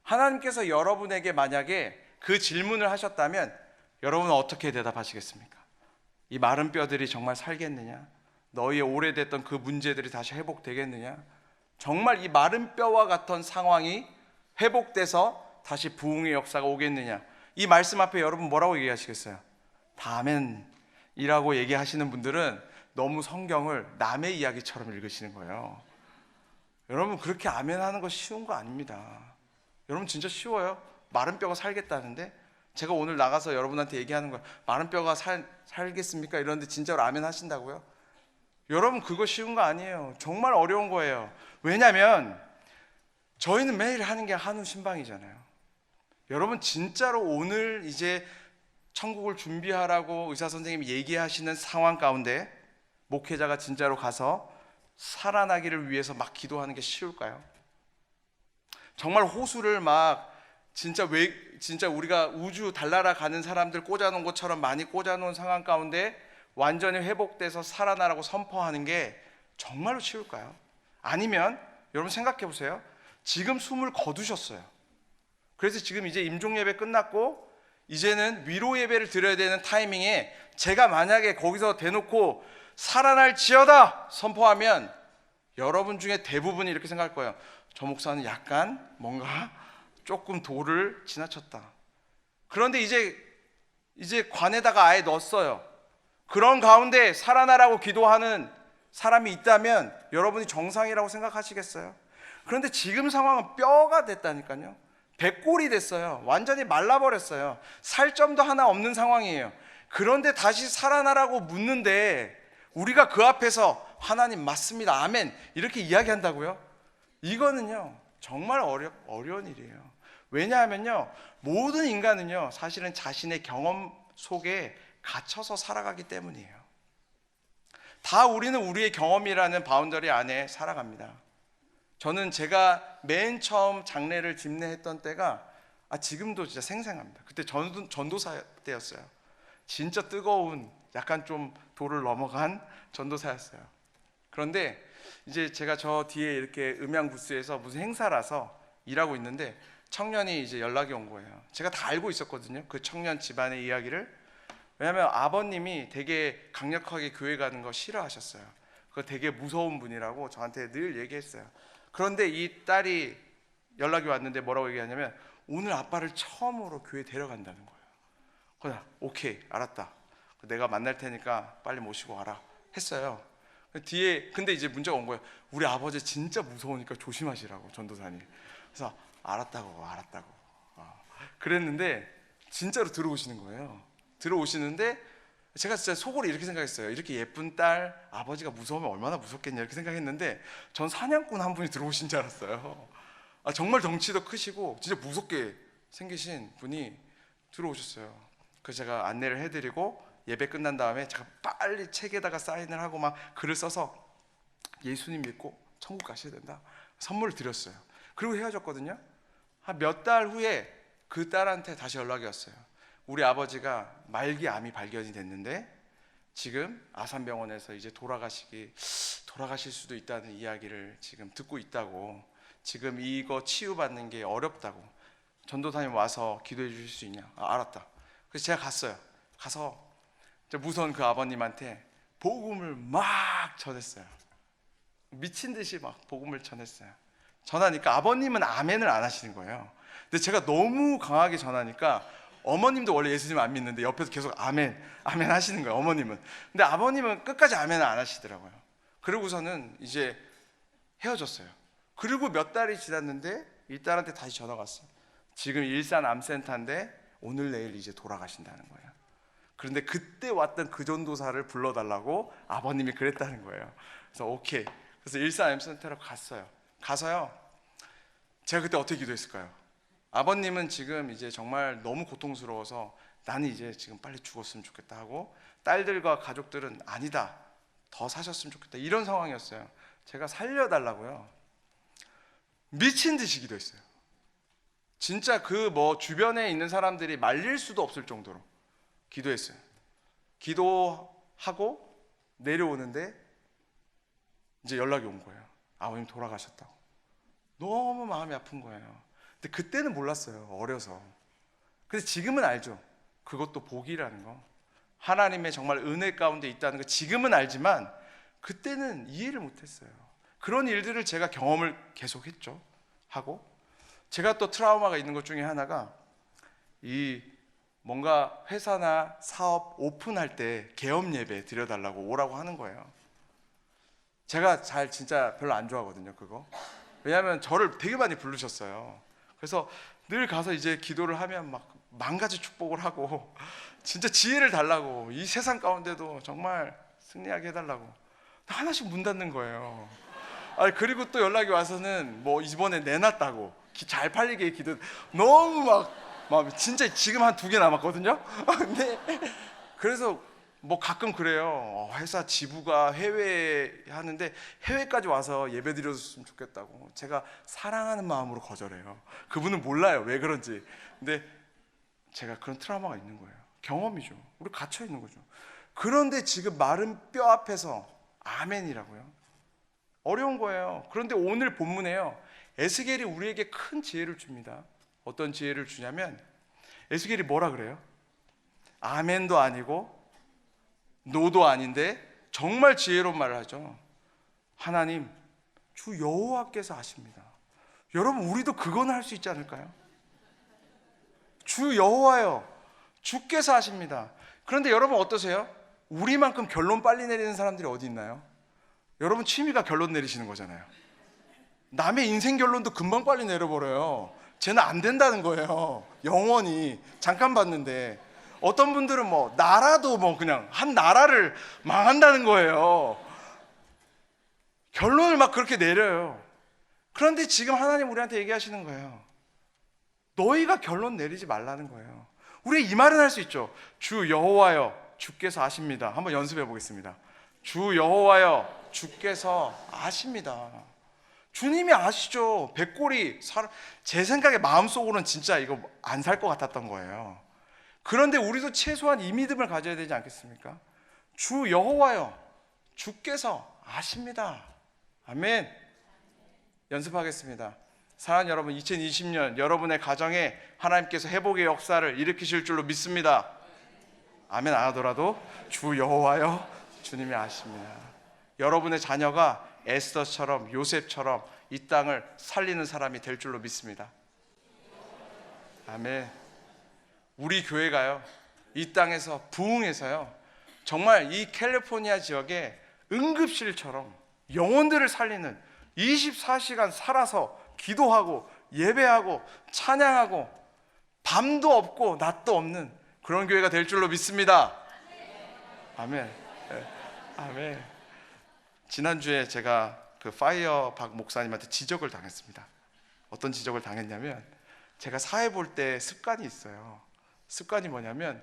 하나님께서 여러분에게 만약에 그 질문을 하셨다면 여러분은 어떻게 대답하시겠습니까? 이 마른 뼈들이 정말 살겠느냐? 너희의 오래됐던 그 문제들이 다시 회복되겠느냐? 정말 이 마른 뼈와 같은 상황이 회복돼서 다시 부흥의 역사가 오겠느냐? 이 말씀 앞에 여러분 뭐라고 얘기하시겠어요? 다 아멘이라고 얘기하시는 분들은 너무 성경을 남의 이야기처럼 읽으시는 거예요. 여러분, 그렇게 아멘하는 거 쉬운 거 아닙니다. 여러분, 진짜 쉬워요. 마른 뼈가 살겠다는데 제가 오늘 나가서 여러분한테 얘기하는 거예요. 마른 뼈가 살겠습니까? 이러는데 진짜로 아멘 하신다고요? 여러분, 그거 쉬운 거 아니에요. 정말 어려운 거예요. 왜냐하면 저희는 매일 하는 게 한우 신방이잖아요. 여러분, 진짜로 오늘 이제 천국을 준비하라고 의사 선생님이 얘기하시는 상황 가운데 목회자가 진짜로 가서 살아나기를 위해서 막 기도하는 게 쉬울까요? 정말 호수를 막 진짜 우리가 우주 달나라 가는 사람들 꽂아놓은 것처럼 많이 꽂아놓은 상황 가운데 완전히 회복돼서 살아나라고 선포하는 게 정말로 쉬울까요? 아니면 여러분 생각해 보세요. 지금 숨을 거두셨어요. 그래서 지금 이제 임종 예배 끝났고 이제는 위로 예배를 드려야 되는 타이밍에 제가 만약에 거기서 대놓고 살아날지어다 선포하면 여러분 중에 대부분이 이렇게 생각할 거예요. 저 목사는 약간 뭔가 조금 도를 지나쳤다. 그런데 이제 관에다가 아예 넣었어요. 그런 가운데 살아나라고 기도하는 사람이 있다면 여러분이 정상이라고 생각하시겠어요? 그런데 지금 상황은 뼈가 됐다니까요. 백골이 됐어요. 완전히 말라버렸어요. 살점도 하나 없는 상황이에요. 그런데 다시 살아나라고 묻는데 우리가 그 앞에서 하나님 맞습니다, 아멘 이렇게 이야기한다고요? 이거는요 정말 어려운 일이에요. 왜냐하면요, 모든 인간은요 사실은 자신의 경험 속에 갇혀서 살아가기 때문이에요. 다 우리는 우리의 경험이라는 바운더리 안에 살아갑니다. 저는 제가 맨 처음 장례를 집례했던 때가 지금도 진짜 생생합니다. 그때 전도사 때였어요. 진짜 뜨거운 약간 좀 도를 넘어간 전도사였어요. 그런데 이제 제가 저 뒤에 이렇게 음향 부스에서 무슨 행사라서 일하고 있는데 청년이 이제 연락이 온 거예요. 제가 다 알고 있었거든요. 그 청년 집안의 이야기를. 왜냐하면 아버님이 되게 강력하게 교회 가는 거 싫어하셨어요. 그거 되게 무서운 분이라고 저한테 늘 얘기했어요. 그런데 이 딸이 연락이 왔는데 뭐라고 얘기하냐면 오늘 아빠를 처음으로 교회 데려간다는 거예요. 그냥 오케이 알았다. 내가 만날 테니까 빨리 모시고 와라 했어요. 뒤에 근데 이제 문제가 온 거예요. 우리 아버지 진짜 무서우니까 조심하시라고 전도사님. 그래서 알았다고 그랬는데 진짜로 들어오시는 거예요. 들어오시는데 제가 진짜 속으로 이렇게 생각했어요. 이렇게 예쁜 딸 아버지가 무서우면 얼마나 무섭겠냐 이렇게 생각했는데 전 사냥꾼 한 분이 들어오신 줄 알았어요. 정말 덩치도 크시고 진짜 무섭게 생기신 분이 들어오셨어요. 그래서 제가 안내를 해드리고 예배 끝난 다음에 제가 빨리 책에다가 사인을 하고 막 글을 써서 예수님 믿고 천국 가셔야 된다 선물을 드렸어요. 그리고 헤어졌거든요. 한 몇 달 후에 그 딸한테 다시 연락이 왔어요. 우리 아버지가 말기암이 발견이 됐는데 지금 아산병원에서 이제 돌아가실 수도 있다는 이야기를 지금 듣고 있다고. 지금 이거 치유받는 게 어렵다고. 전도사님 와서 기도해 주실 수 있냐? 알았다. 그래서 제가 갔어요. 가서 무서운 그 아버님한테 복음을 막 전했어요. 미친 듯이 막 복음을 전했어요. 전하니까 아버님은 아멘을 안 하시는 거예요. 근데 제가 너무 강하게 전하니까 어머님도 원래 예수님 안 믿는데 옆에서 계속 아멘 하시는 거예요. 어머님은. 근데 아버님은 끝까지 아멘을 안 하시더라고요. 그러고서는 이제 헤어졌어요. 그리고 몇 달이 지났는데 이 딸한테 다시 전화가 왔어요. 지금 일산 암센터인데 오늘 내일 이제 돌아가신다는 거예요. 그런데 그때 왔던 그 전도사를 불러달라고 아버님이 그랬다는 거예요. 그래서 오케이. 그래서 일산 암센터로 갔어요. 가서요. 제가 그때 어떻게 기도했을까요? 아버님은 지금 이제 정말 너무 고통스러워서 나는 이제 지금 빨리 죽었으면 좋겠다 하고 딸들과 가족들은 아니다. 더 사셨으면 좋겠다. 이런 상황이었어요. 제가 살려달라고요. 미친 듯이 기도했어요. 진짜 그 뭐 주변에 있는 사람들이 말릴 수도 없을 정도로 기도했어요. 기도하고 내려오는데 이제 연락이 온 거예요. 아버님 돌아가셨다고. 너무 마음이 아픈 거예요. 근데 그때는 몰랐어요. 어려서. 근데 지금은 알죠. 그것도 복이라는 거. 하나님의 정말 은혜 가운데 있다는 거 지금은 알지만 그때는 이해를 못했어요. 그런 일들을 제가 경험을 계속했죠. 하고 제가 또 트라우마가 있는 것 중에 하나가 이 뭔가 회사나 사업 오픈할 때 개업 예배 드려달라고 오라고 하는 거예요. 제가 진짜 별로 안 좋아하거든요 그거. 왜냐하면 저를 되게 많이 부르셨어요. 그래서 늘 가서 이제 기도를 하면 막 만 가지 축복을 하고 진짜 지혜를 달라고 이 세상 가운데도 정말 승리하게 해달라고 하나씩 문 닫는 거예요. 그리고 또 연락이 와서는 뭐 이번에 내놨다고 잘 팔리게 기도. 너무 막 진짜 지금 한 2개 남았거든요. 근데 그래서 뭐 가끔 그래요. 회사 지부가 해외에 하는데 해외까지 와서 예배 드렸으면 좋겠다고. 제가 사랑하는 마음으로 거절해요. 그분은 몰라요 왜 그런지. 근데 제가 그런 트라우마가 있는 거예요. 경험이죠. 우리 갇혀 있는 거죠. 그런데 지금 마른 뼈 앞에서 아멘이라고요. 어려운 거예요. 그런데 오늘 본문에요. 에스겔이 우리에게 큰 지혜를 줍니다. 어떤 지혜를 주냐면 에스겔이 뭐라 그래요? 아멘도 아니고 노도 아닌데 정말 지혜로운 말을 하죠. 하나님 주 여호와께서 하십니다. 여러분 우리도 그거는 할 수 있지 않을까요? 주 여호와여 주께서 하십니다. 그런데 여러분 어떠세요? 우리만큼 결론 빨리 내리는 사람들이 어디 있나요? 여러분 취미가 결론 내리시는 거잖아요. 남의 인생 결론도 금방 빨리 내려버려요. 쟤는 안 된다는 거예요. 영원히 잠깐 봤는데 어떤 분들은 뭐 나라도 뭐 그냥 한 나라를 망한다는 거예요. 결론을 막 그렇게 내려요. 그런데 지금 하나님 우리한테 얘기하시는 거예요. 너희가 결론 내리지 말라는 거예요. 우리 이 말은 할 수 있죠. 주 여호와여 주께서 아십니다. 한번 연습해 보겠습니다. 주 여호와여 주께서 아십니다. 주님이 아시죠. 제 생각에 마음속으로는 진짜 이거 안 살 것 같았던 거예요. 그런데 우리도 최소한 이 믿음을 가져야 되지 않겠습니까? 주 여호와여, 주께서 아십니다. 아멘. 연습하겠습니다. 사랑하는 여러분, 2020년 여러분의 가정에 하나님께서 회복의 역사를 일으키실 줄로 믿습니다. 아멘 안 하더라도 주 여호와여, 주님이 아십니다. 여러분의 자녀가 에스더처럼, 요셉처럼 이 땅을 살리는 사람이 될 줄로 믿습니다. 아멘. 우리 교회가요, 이 땅에서 부흥해서요, 정말 이 캘리포니아 지역에 응급실처럼 영혼들을 살리는 24시간 살아서 기도하고 예배하고 찬양하고 밤도 없고 낮도 없는 그런 교회가 될 줄로 믿습니다. 아멘. 아멘. 지난주에 제가 그 파이어 박 목사님한테 지적을 당했습니다. 어떤 지적을 당했냐면, 제가 사회 볼 때 습관이 있어요. 습관이 뭐냐면,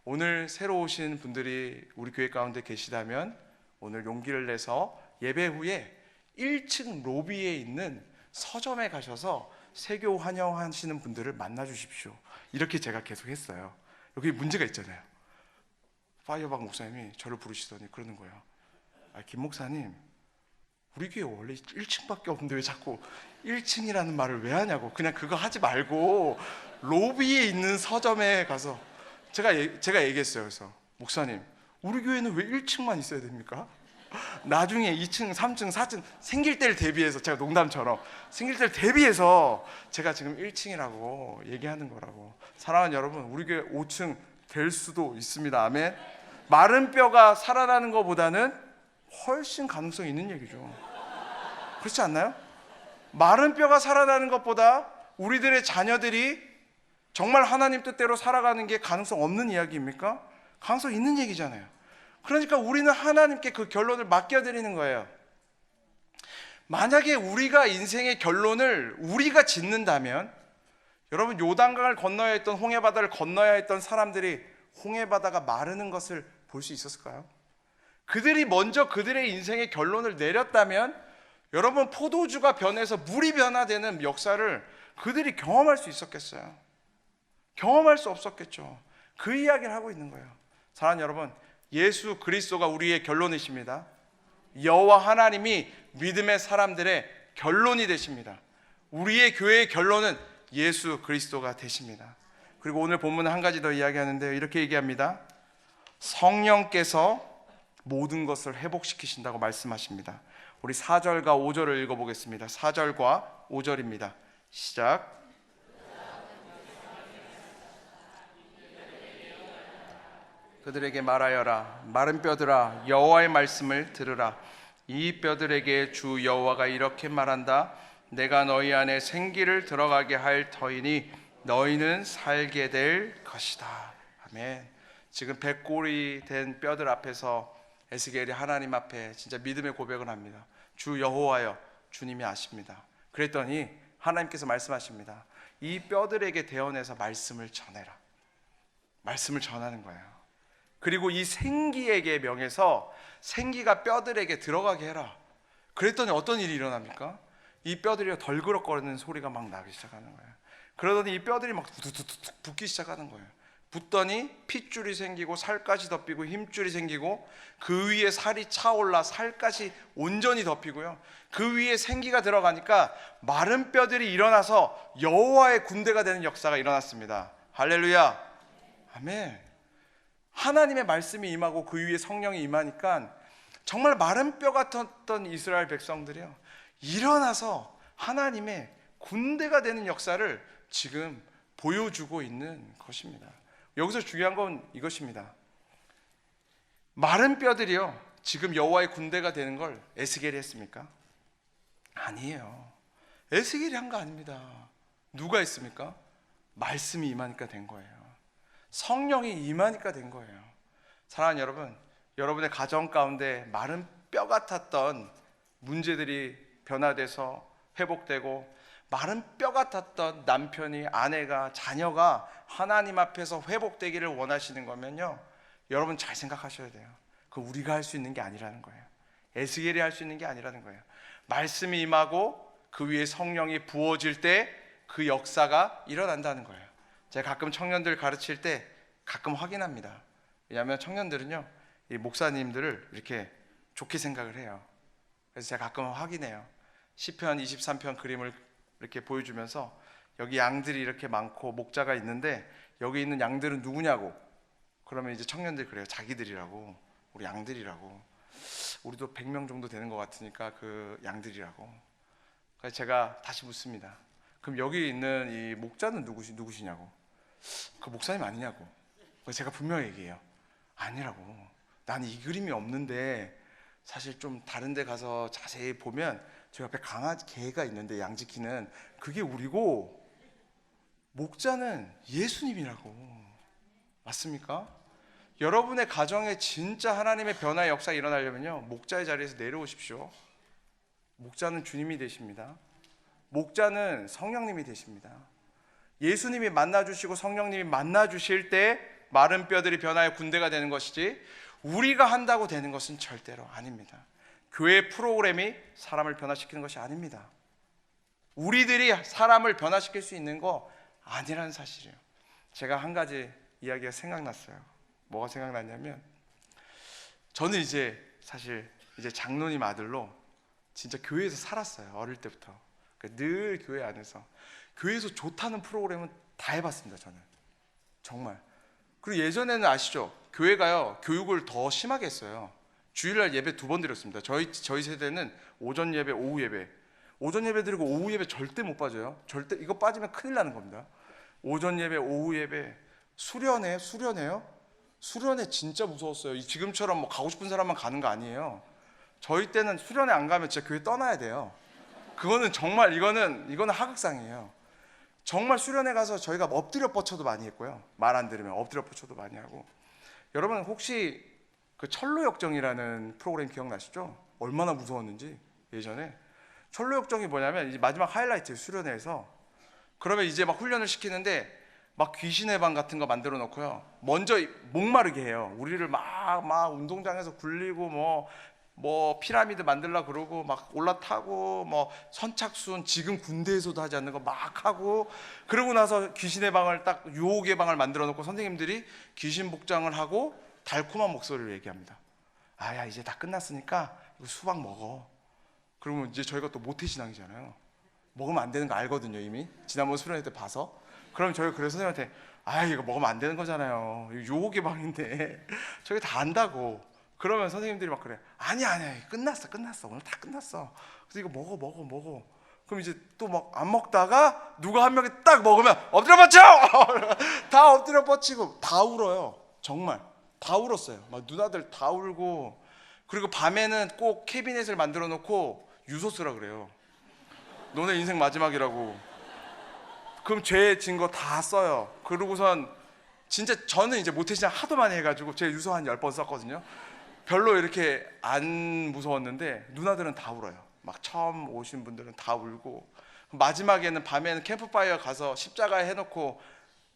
오늘 새로 오신 분들이 우리 교회 가운데 계시다면 오늘 용기를 내서 예배 후에 1층 로비에 있는 서점에 가셔서 세교 환영하시는 분들을 만나 주십시오. 이렇게 제가 계속 했어요. 여기 문제가 있잖아요. 파이어박 목사님이 저를 부르시더니 그러는 거예요. 김 목사님, 우리 교회 원래 1층밖에 없는데 왜 자꾸 1층이라는 말을 왜 하냐고. 그냥 그거 하지 말고 로비에 있는 서점에 가서, 제가 얘기했어요. 그래서 목사님, 우리 교회는 왜 1층만 있어야 됩니까? 나중에 2층, 3층, 4층 생길 때를 대비해서, 제가 농담처럼 생길 때를 대비해서 제가 지금 1층이라고 얘기하는 거라고. 사랑하는 여러분, 우리 교회 5층 될 수도 있습니다. 아멘. 마른 뼈가 살아나는 것보다는 훨씬 가능성이 있는 얘기죠. 그렇지 않나요? 마른 뼈가 살아나는 것보다 우리들의 자녀들이 정말 하나님 뜻대로 살아가는 게 가능성 없는 이야기입니까? 가능성 있는 얘기잖아요. 그러니까 우리는 하나님께 그 결론을 맡겨드리는 거예요. 만약에 우리가 인생의 결론을 우리가 짓는다면, 여러분, 요단강을 건너야 했던, 홍해바다를 건너야 했던 사람들이 홍해바다가 마르는 것을 볼 수 있었을까요? 그들이 먼저 그들의 인생의 결론을 내렸다면, 여러분, 포도주가 변해서 물이 변화되는 역사를 그들이 경험할 수 있었겠어요? 경험할 수 없었겠죠. 그 이야기를 하고 있는 거예요. 사랑하는 여러분, 예수 그리스도가 우리의 결론이십니다. 여호와 하나님이 믿음의 사람들의 결론이 되십니다. 우리의 교회의 결론은 예수 그리스도가 되십니다. 그리고 오늘 본문은 한 가지 더 이야기하는데요, 이렇게 얘기합니다. 성령께서 모든 것을 회복시키신다고 말씀하십니다. 우리 4절과 5절을 읽어보겠습니다. 4절과 5절입니다. 시작. 그들에게 말하여라. 마른 뼈들아, 여호와의 말씀을 들으라. 이 뼈들에게 주 여호와가 이렇게 말한다. 내가 너희 안에 생기를 들어가게 할 터이니 너희는 살게 될 것이다. 아멘. 지금 백골이 된 뼈들 앞에서 에스겔이 하나님 앞에 진짜 믿음의 고백을 합니다. 주 여호와여, 주님이 아십니다. 그랬더니 하나님께서 말씀하십니다. 이 뼈들에게 대언해서 말씀을 전해라. 말씀을 전하는 거예요. 그리고 이 생기에게 명해서 생기가 뼈들에게 들어가게 해라. 그랬더니 어떤 일이 일어납니까? 이 뼈들이 덜그럭거리는 소리가 막 나기 시작하는 거예요. 그러더니 이 뼈들이 막 두두두둑 붙기 시작하는 거예요. 붙더니 핏줄이 생기고 살갗이 덮이고 힘줄이 생기고, 그 위에 살이 차올라 살갗이 온전히 덮이고요, 그 위에 생기가 들어가니까 마른 뼈들이 일어나서 여호와의 군대가 되는 역사가 일어났습니다. 할렐루야. 아멘. 하나님의 말씀이 임하고 그 위에 성령이 임하니까 정말 마른 뼈 같았던 이스라엘 백성들이요, 일어나서 하나님의 군대가 되는 역사를 지금 보여주고 있는 것입니다. 여기서 중요한 건 이것입니다. 마른 뼈들이요, 지금 여호와의 군대가 되는 걸 에스겔이 했습니까? 아니에요. 에스겔이 한 거 아닙니다. 누가 했습니까? 말씀이 임하니까 된 거예요. 성령이 임하니까 된 거예요. 사랑하는 여러분, 여러분의 가정 가운데 마른 뼈 같았던 문제들이 변화돼서 회복되고, 마른 뼈 같았던 남편이, 아내가, 자녀가 하나님 앞에서 회복되기를 원하시는 거면요, 여러분 잘 생각하셔야 돼요. 그거 우리가 할 수 있는 게 아니라는 거예요. 에스겔이 할 수 있는 게 아니라는 거예요. 말씀이 임하고 그 위에 성령이 부어질 때 그 역사가 일어난다는 거예요. 제가 가끔 청년들 가르칠 때 가끔 확인합니다. 왜냐하면 청년들은요, 이 목사님들을 이렇게 좋게 생각을 해요. 그래서 제가 가끔 확인해요. 시편 23편 그림을 이렇게 보여주면서 여기 양들이 이렇게 많고 목자가 있는데 여기 있는 양들은 누구냐고. 그러면 이제 청년들이 그래요. 자기들이라고. 우리 양들이라고. 우리도 100명 정도 되는 것 같으니까 그 양들이라고. 그래서 제가 다시 묻습니다. 그럼 여기 있는 이 목자는 누구시냐고. 그 목사님 아니냐고. 그래서 제가 분명히 얘기해요. 아니라고. 난 이 그림이 없는데 사실 좀 다른 데 가서 자세히 보면 저 옆에 개가 있는데 양 지키는 그게 우리고 목자는 예수님이라고. 맞습니까? 여러분의 가정에 진짜 하나님의 변화의 역사가 일어나려면요, 목자의 자리에서 내려오십시오. 목자는 주님이 되십니다. 목자는 성령님이 되십니다. 예수님이 만나주시고 성령님이 만나주실 때 마른 뼈들이 변하여 군대가 되는 것이지 우리가 한다고 되는 것은 절대로 아닙니다. 교회 프로그램이 사람을 변화시키는 것이 아닙니다. 우리들이 사람을 변화시킬 수 있는 거 아니라는 사실이에요. 제가 한 가지 이야기가 생각났어요. 뭐가 생각났냐면, 저는 이제 사실 이제 장로님 아들로 진짜 교회에서 살았어요. 어릴 때부터. 늘 교회 안에서. 교회에서 좋다는 프로그램은 다 해봤습니다. 저는 정말. 그리고 예전에는 아시죠? 교회가요, 교육을 더 심하게 했어요. 주일날 예배 2번 드렸습니다. 저희 세대는 오전 예배, 오후 예배. 오전 예배 드리고 오후 예배 절대 못 빠져요. 절대. 이거 빠지면 큰일 나는 겁니다. 오전 예배, 오후 예배. 수련회요? 수련회 진짜 무서웠어요. 지금처럼 뭐 가고 싶은 사람만 가는 거 아니에요. 저희 때는 수련회 안 가면 진짜 교회 떠나야 돼요. 그거는 정말 이거는 하극상이에요. 정말 수련회 가서 저희가 엎드려 뻗쳐도 많이 했고요. 말 안 들으면 엎드려 뻗쳐도 많이 하고. 여러분 혹시 그 철로역정이라는 프로그램 기억나시죠? 얼마나 무서웠는지 예전에. 철로역정이 뭐냐면 이제 마지막 하이라이트 수련회에서, 그러면 이제 막 훈련을 시키는데 막 귀신의 방 같은 거 만들어 놓고요, 먼저 목마르게 해요. 우리를 막 운동장에서 굴리고 뭐 피라미드 만들라 그러고 막 올라타고 뭐 선착순 지금 군대에서도 하지 않는 거 막 하고, 그러고 나서 귀신의 방을 딱 유혹의 방을 만들어 놓고 선생님들이 귀신 복장을 하고 달콤한 목소리로 얘기합니다. 아야 이제 다 끝났으니까 이거 수박 먹어. 그러면 이제 저희가 또 모태신앙이잖아요. 먹으면 안 되는 거 알거든요. 이미 지난번 수련회 때 봐서. 그럼 저희가 그래서 선생님한테 아 이거 먹으면 안 되는 거잖아요. 이거 유혹의 방인데 저희 다 안다고. 그러면 선생님들이 막 그래. 아니야 끝났어 오늘 다 끝났어. 그래서 이거 먹어. 그럼 이제 또 막 안 먹다가 누가 한 명이 딱 먹으면 엎드려 뻗쳐. 다 엎드려 뻗치고 다 울어요. 정말 다 울었어요. 막 누나들 다 울고. 그리고 밤에는 꼭 캐비넷을 만들어 놓고 유서 쓰라 그래요. 너네 인생 마지막이라고. 그럼 죄 진 거 다 써요. 그러고선 진짜 저는 이제 모태신앙 하도 많이 해가지고 제 유서 한 10번 썼거든요. 별로 이렇게 안 무서웠는데 누나들은 다 울어요. 막 처음 오신 분들은 다 울고, 마지막에는 밤에는 캠프파이어 가서 십자가에 해놓고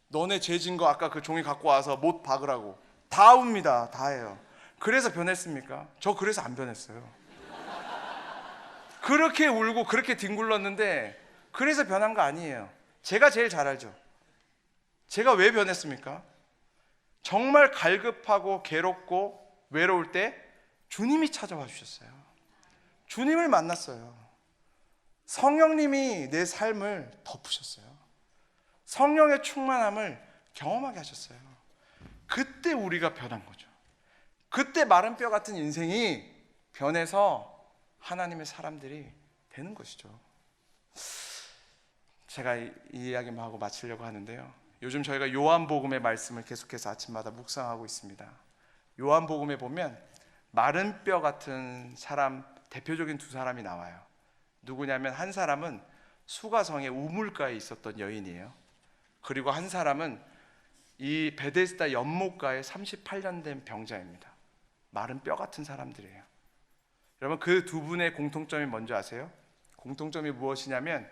너네 죄 진 거 아까 그 종이 갖고 와서 못 박으라고 다 웁니다. 다 해요. 그래서 변했습니까? 저 그래서 안 변했어요. 그렇게 울고 그렇게 뒹굴렀는데 그래서 변한 거 아니에요. 제가 제일 잘 알죠. 제가 왜 변했습니까? 정말 갈급하고 괴롭고 외로울 때 주님이 찾아와 주셨어요. 주님을 만났어요. 성령님이 내 삶을 덮으셨어요. 성령의 충만함을 경험하게 하셨어요. 그때 우리가 변한 거죠. 그때 마른 뼈 같은 인생이 변해서 하나님의 사람들이 되는 것이죠. 제가 이 이야기만 하고 마치려고 하는데요, 요즘 저희가 요한복음의 말씀을 계속해서 아침마다 묵상하고 있습니다. 요한복음에 보면 마른 뼈 같은 사람, 대표적인 2사람이 나와요. 누구냐면 한 사람은 수가성의 우물가에 있었던 여인이에요. 그리고 한 사람은 이 베데스다 연못가에 38년 된 병자입니다. 마른 뼈 같은 사람들이에요. 여러분 그 2분의 공통점이 뭔지 아세요? 공통점이 무엇이냐면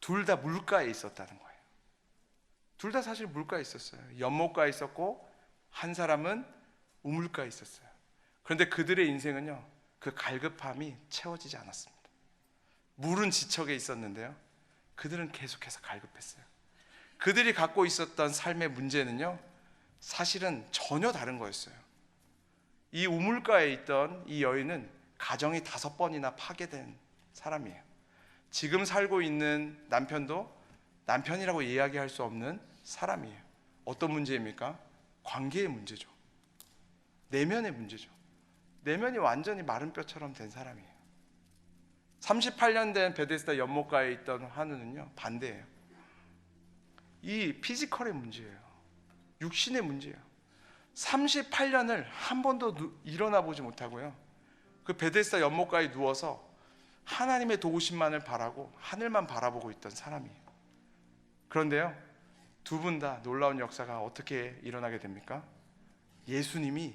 둘 다 물가에 있었다는 거예요. 둘 다 사실 물가에 있었어요. 연못가에 있었고 한 사람은 우물가에 있었어요. 그런데 그들의 인생은요, 그 갈급함이 채워지지 않았습니다. 물은 지척에 있었는데요, 그들은 계속해서 갈급했어요. 그들이 갖고 있었던 삶의 문제는요, 사실은 전혀 다른 거였어요. 이 우물가에 있던 이 여인은 가정이 5번이나 파괴된 사람이에요. 지금 살고 있는 남편도 남편이라고 이야기할 수 없는 사람이에요. 어떤 문제입니까? 관계의 문제죠. 내면의 문제죠. 내면이 완전히 마른 뼈처럼 된 사람이에요. 38년 된 베데스다 연못가에 있던 한우는요, 반대예요. 이 피지컬의 문제예요. 육신의 문제예요. 38년을 한 번도 일어나 보지 못하고요, 그 베데스다 연못가에 누워서 하나님의 도우심만을 바라고 하늘만 바라보고 있던 사람이에요. 그런데요, 두 분 다 놀라운 역사가 어떻게 일어나게 됩니까? 예수님이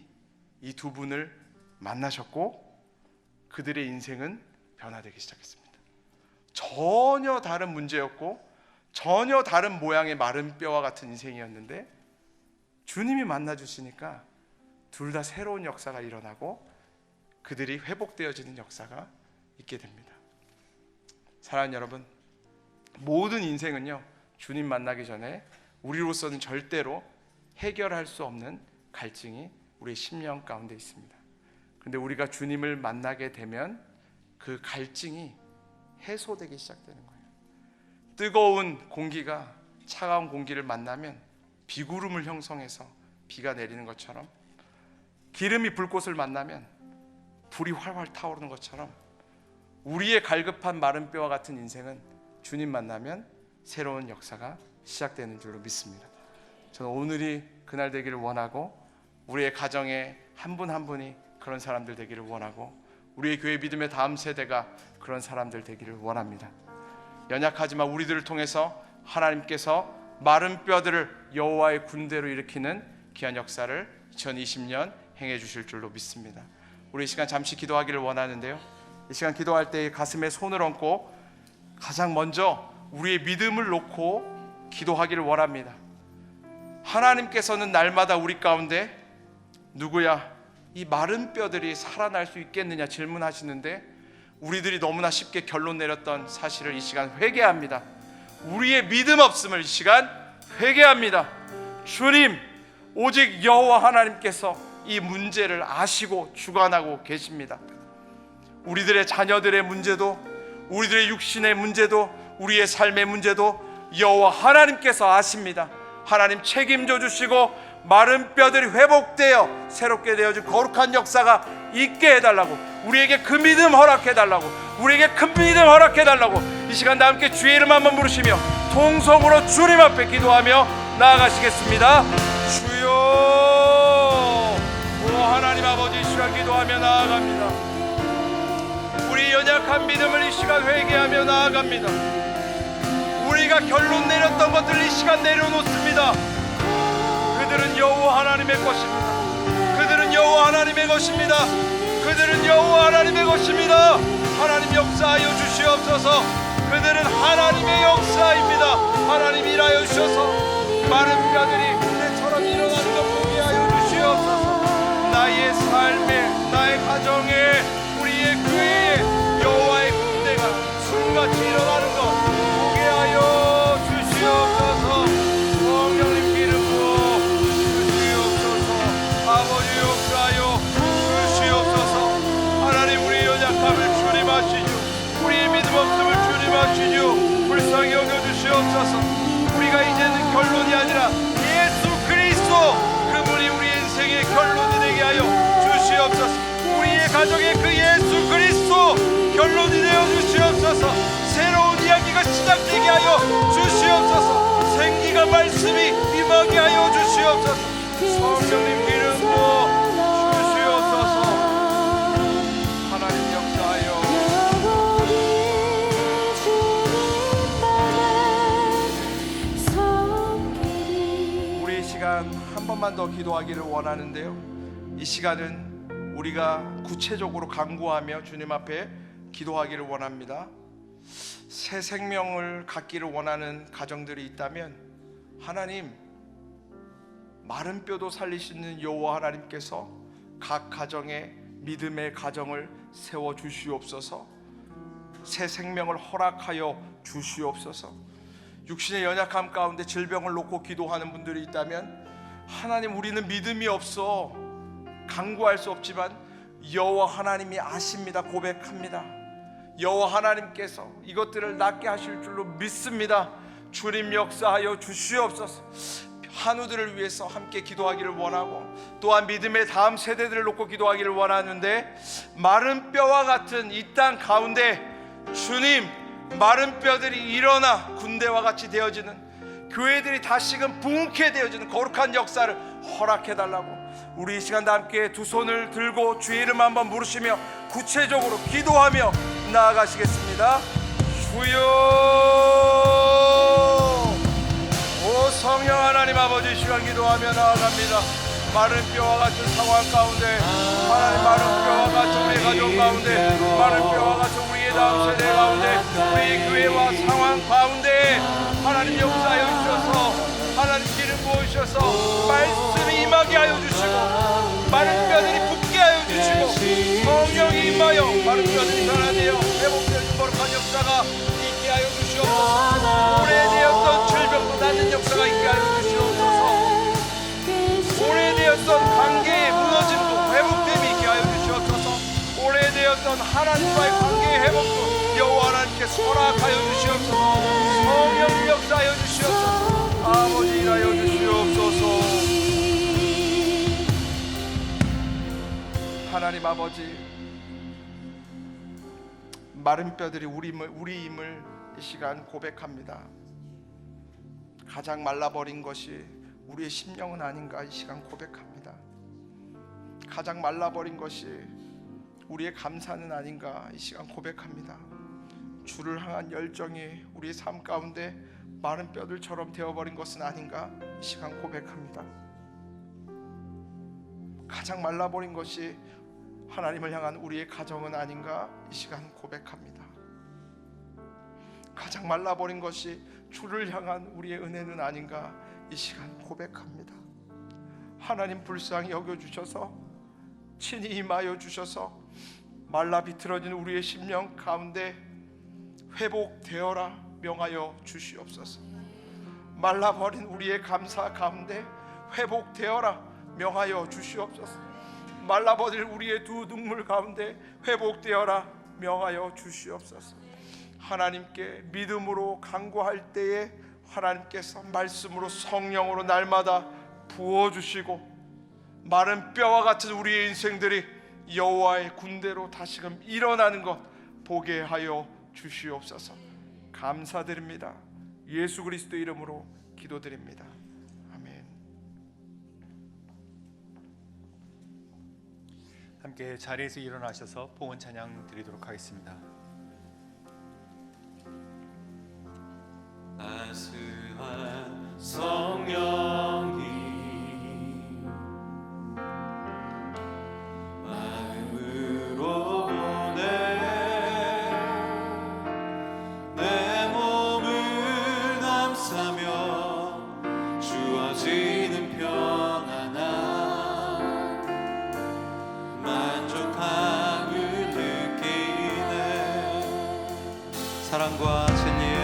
이 두 분을 만나셨고 그들의 인생은 변화되기 시작했습니다. 전혀 다른 문제였고 전혀 다른 모양의 마른 뼈와 같은 인생이었는데 주님이 만나주시니까 둘 다 새로운 역사가 일어나고 그들이 회복되어지는 역사가 있게 됩니다. 사랑하는 여러분, 모든 인생은요, 주님 만나기 전에 우리로서는 절대로 해결할 수 없는 갈증이 우리의 심령 가운데 있습니다. 그런데 우리가 주님을 만나게 되면 그 갈증이 해소되기 시작되는 거예요. 뜨거운 공기가 차가운 공기를 만나면 비구름을 형성해서 비가 내리는 것처럼, 기름이 불꽃을 만나면 불이 활활 타오르는 것처럼, 우리의 갈급한 마른 뼈와 같은 인생은 주님 만나면 새로운 역사가 시작되는 줄로 믿습니다. 저는 오늘이 그날 되기를 원하고, 우리의 가정에 한 분 한 분이 그런 사람들 되기를 원하고, 우리의 교회 믿음의 다음 세대가 그런 사람들 되기를 원합니다. 연약하지만 우리들을 통해서 하나님께서 마른 뼈들을 여호와의 군대로 일으키는 귀한 역사를 2020년 행해 주실 줄로 믿습니다. 우리 이 시간 잠시 기도하기를 원하는데요, 이 시간 기도할 때 가슴에 손을 얹고 가장 먼저 우리의 믿음을 놓고 기도하기를 원합니다. 하나님께서는 날마다 우리 가운데 누구야 이 마른 뼈들이 살아날 수 있겠느냐 질문하시는데, 우리들이 너무나 쉽게 결론 내렸던 사실을 이 시간 회개합니다. 우리의 믿음 없음을 이 시간 회개합니다. 주님, 오직 여호와 하나님께서 이 문제를 아시고 주관하고 계십니다. 우리들의 자녀들의 문제도, 우리들의 육신의 문제도, 우리의 삶의 문제도 여호와 하나님께서 아십니다. 하나님 책임져 주시고 마른 뼈들이 회복되어 새롭게 되어진 거룩한 역사가 있게 해달라고, 우리에게 그 믿음 허락해달라고, 우리에게 큰 믿음 허락해달라고 이 시간 다 함께 주의 이름 한번 부르시며 통성으로 주님 앞에 기도하며 나아가시겠습니다. 주여, 오 하나님 아버지, 이 시간 기도하며 나아갑니다. 우리 연약한 믿음을 이 시간 회개하며 나아갑니다. 우리가 결론 내렸던 것들을 이 시간 내려놓습니다. 그들은 여호와 하나님의 것입니다. 그들은 여호와 하나님의 것입니다. 그들은 여호와 하나님의 것입니다. 하나님 역사하여 주시옵소서. 그들은 하나님의 역사입니다. 하나님 일하여 주셔서 마른 뼈들이 그대처럼 일어나는 것 보게 하여 주시옵소서. 나의 삶에, 나의 가정에, 우리의 교회에 여호와의 군대가 술같이 일어나는 것 보게 하여 주시옵소서. 성령님 기름 부어 주시옵소서. 아버지 역사하여 주시옵소서. 하나님, 우리의 연약함을 주님 아시죠. 우리의 믿음 없음을 주님 아시죠. 불쌍히 여겨 주시옵소서. 우리가 이제는 결론이 아니라 예수 그리스도, 그분이 우리 인생의 결론이 되게 하여 주시옵소서. 우리의 가정의 그 예수 그리스도 결론이 되어 주시옵소서. 새로운 이야기가 시작되게 하여 주시옵소서. 생기가 말씀이 임하게 하여 주시옵소서. 성령님 기름 부어 주시옵소서. 하나님 역사하여 우리 이 시간 한 번만 더 기도하기를 원하는데요, 이 시간은 우리가 구체적으로 간구하며 주님 앞에 기도하기를 원합니다. 새 생명을 갖기를 원하는 가정들이 있다면, 하나님, 마른 뼈도 살리시는 여호와 하나님께서 각 가정에 믿음의 가정을 세워 주시옵소서. 새 생명을 허락하여 주시옵소서. 육신의 연약함 가운데 질병을 놓고 기도하는 분들이 있다면 하나님, 우리는 믿음이 없어 간구할 수 없지만 여호와 하나님이 아십니다. 고백합니다. 여호와 하나님께서 이것들을 낫게 하실 줄로 믿습니다. 주님 역사하여 주시옵소서. 한우들을 위해서 함께 기도하기를 원하고, 또한 믿음의 다음 세대들을 놓고 기도하기를 원하는데, 마른 뼈와 같은 이 땅 가운데 주님, 마른 뼈들이 일어나 군대와 같이 되어지는, 교회들이 다시금 부흥케 되어지는 거룩한 역사를 허락해달라고, 우리 이 시간 다 함께 두 손을 들고 주의 이름 한번 부르시며 구체적으로 기도하며 나아가시겠습니다. 주여, 오 성령 하나님 아버지, 이 시간 기도하며 나아갑니다. 마른 뼈와 같은 상황 가운데, 하나님, 마른 뼈와 같은 우리의 가족 가운데, 마른 뼈와 같은 우리의 다음 세대 가운데, 우리의 교회와 상황 가운데 하나님 역사하여 주셔서, 하나님 기름 부어주셔서 말씀이 임하게 하여 주시고, 마른 뼈들이 붙게 하여 주시고, 성령이 임하여 마른 뼈들이 변화되어 회복되는 거룩한 역사가 있게 하여 주시옵소서. 오래되었던 질병도 낫는 역사가 있게 하여 주시옵소서. 오래되었던 관계의 무너짐도 회복됨이 있게 하여 주시옵소서. 오래되었던 하나님과의 관계의 회복도 여호와 하나님께서 허락하여 주시옵소서. 성령 역사하여 주시옵소서. 아버지 일하여 주시옵소서. 하나님 아버지, 마른 뼈들이 우리임을 이 시간 고백합니다. 가장 말라버린 것이 우리의 심령은 아닌가 이 시간 고백합니다. 가장 말라버린 것이 우리의 감사는 아닌가 이 시간 고백합니다. 주를 향한 열정이 우리의 삶 가운데 마른 뼈들처럼 되어버린 것은 아닌가 이 시간 고백합니다. 가장 말라버린 것이 하나님을 향한 우리의 가정은 아닌가 이 시간 고백합니다. 가장 말라버린 것이 주를 향한 우리의 은혜는 아닌가 이 시간 고백합니다. 하나님, 불쌍히 여겨주셔서 친히 임하여 주셔서 말라 비틀어진 우리의 심령 가운데 회복되어라 명하여 주시옵소서. 말라버린 우리의 감사 가운데 회복되어라 명하여 주시옵소서. 말라버린 우리의 두 눈물 가운데 회복되어라 명하여 주시옵소서. 하나님께 믿음으로 간구할 때에 하나님께서 말씀으로 성령으로 날마다 부어주시고, 마른 뼈와 같은 우리의 인생들이 여호와의 군대로 다시금 일어나는 것 보게 하여 주시옵소서. 감사드립니다. 예수 그리스도 이름으로 기도드립니다. 아멘. 함께 자리에서 일어나셔서 봉헌 찬양 드리도록 하겠습니다. 따스한 성령이 마음으로 오네. 내 몸을 감싸며 주어지는 평안함, 만족함을 느끼네. 사랑과 진리에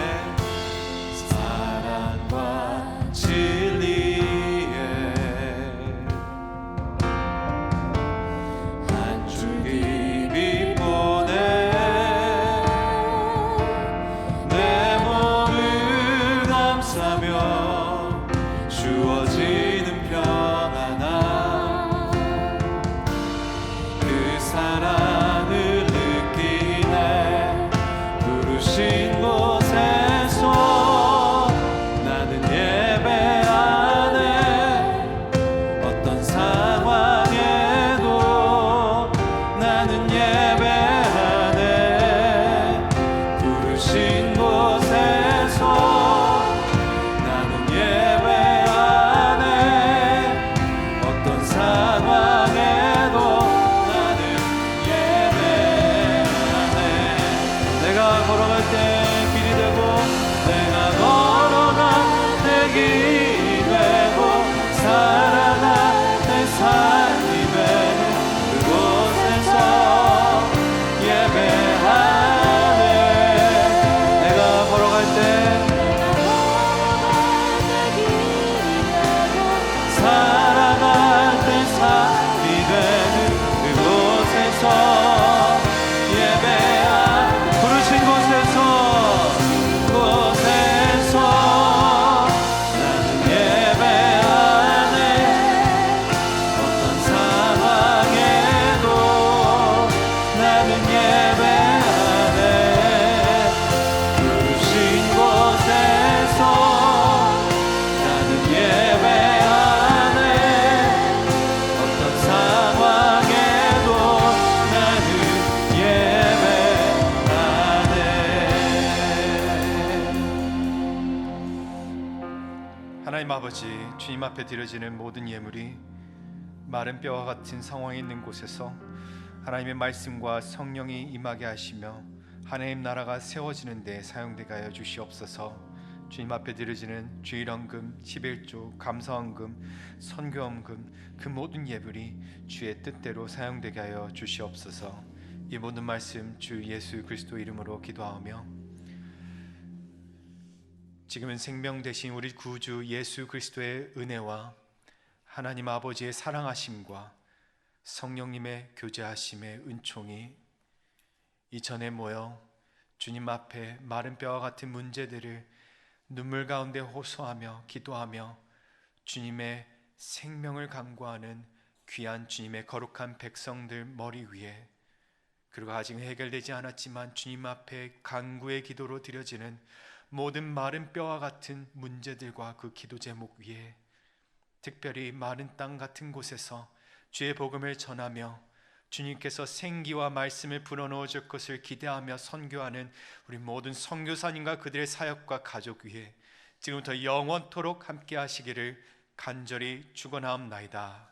한 줄기 빛 보내. 내 몸을 감싸며 주어지는 평안함, 그 사랑을 느끼네. 부르신 곳에서 예배하네. 하나님 아버지, 주님 앞에 드려지는 모든 예물이 마른 뼈와 같은 상황에 있는 곳에서 하나님의 말씀과 성령이 임하게 하시며 하나님 나라가 세워지는 데 사용되게 하여 주시옵소서. 주님 앞에 드려지는 주일헌금, 11조, 감사헌금, 선교헌금 그 모든 예물이 주의 뜻대로 사용되게 하여 주시옵소서. 이 모든 말씀 주 예수 그리스도 이름으로 기도하며 지금은 생명 되신 우리 구주 예수 그리스도의 은혜와 하나님 아버지의 사랑하심과 성령님의 교제하심의 은총이 이전에 모여 주님 앞에 마른 뼈와 같은 문제들을 눈물 가운데 호소하며 기도하며 주님의 생명을 간구하는 귀한 주님의 거룩한 백성들 머리 위에, 그리고 아직 해결되지 않았지만 주님 앞에 간구의 기도로 드려지는 모든 마른 뼈와 같은 문제들과 그 기도 제목 위에, 특별히 마른 땅 같은 곳에서 주의 복음을 전하며 주님께서 생기와 말씀을 불어넣어 줄 것을 기대하며 선교하는 우리 모든 선교사님과 그들의 사역과 가족 위에 지금부터 영원토록 함께 하시기를 간절히 축원하옵나이다.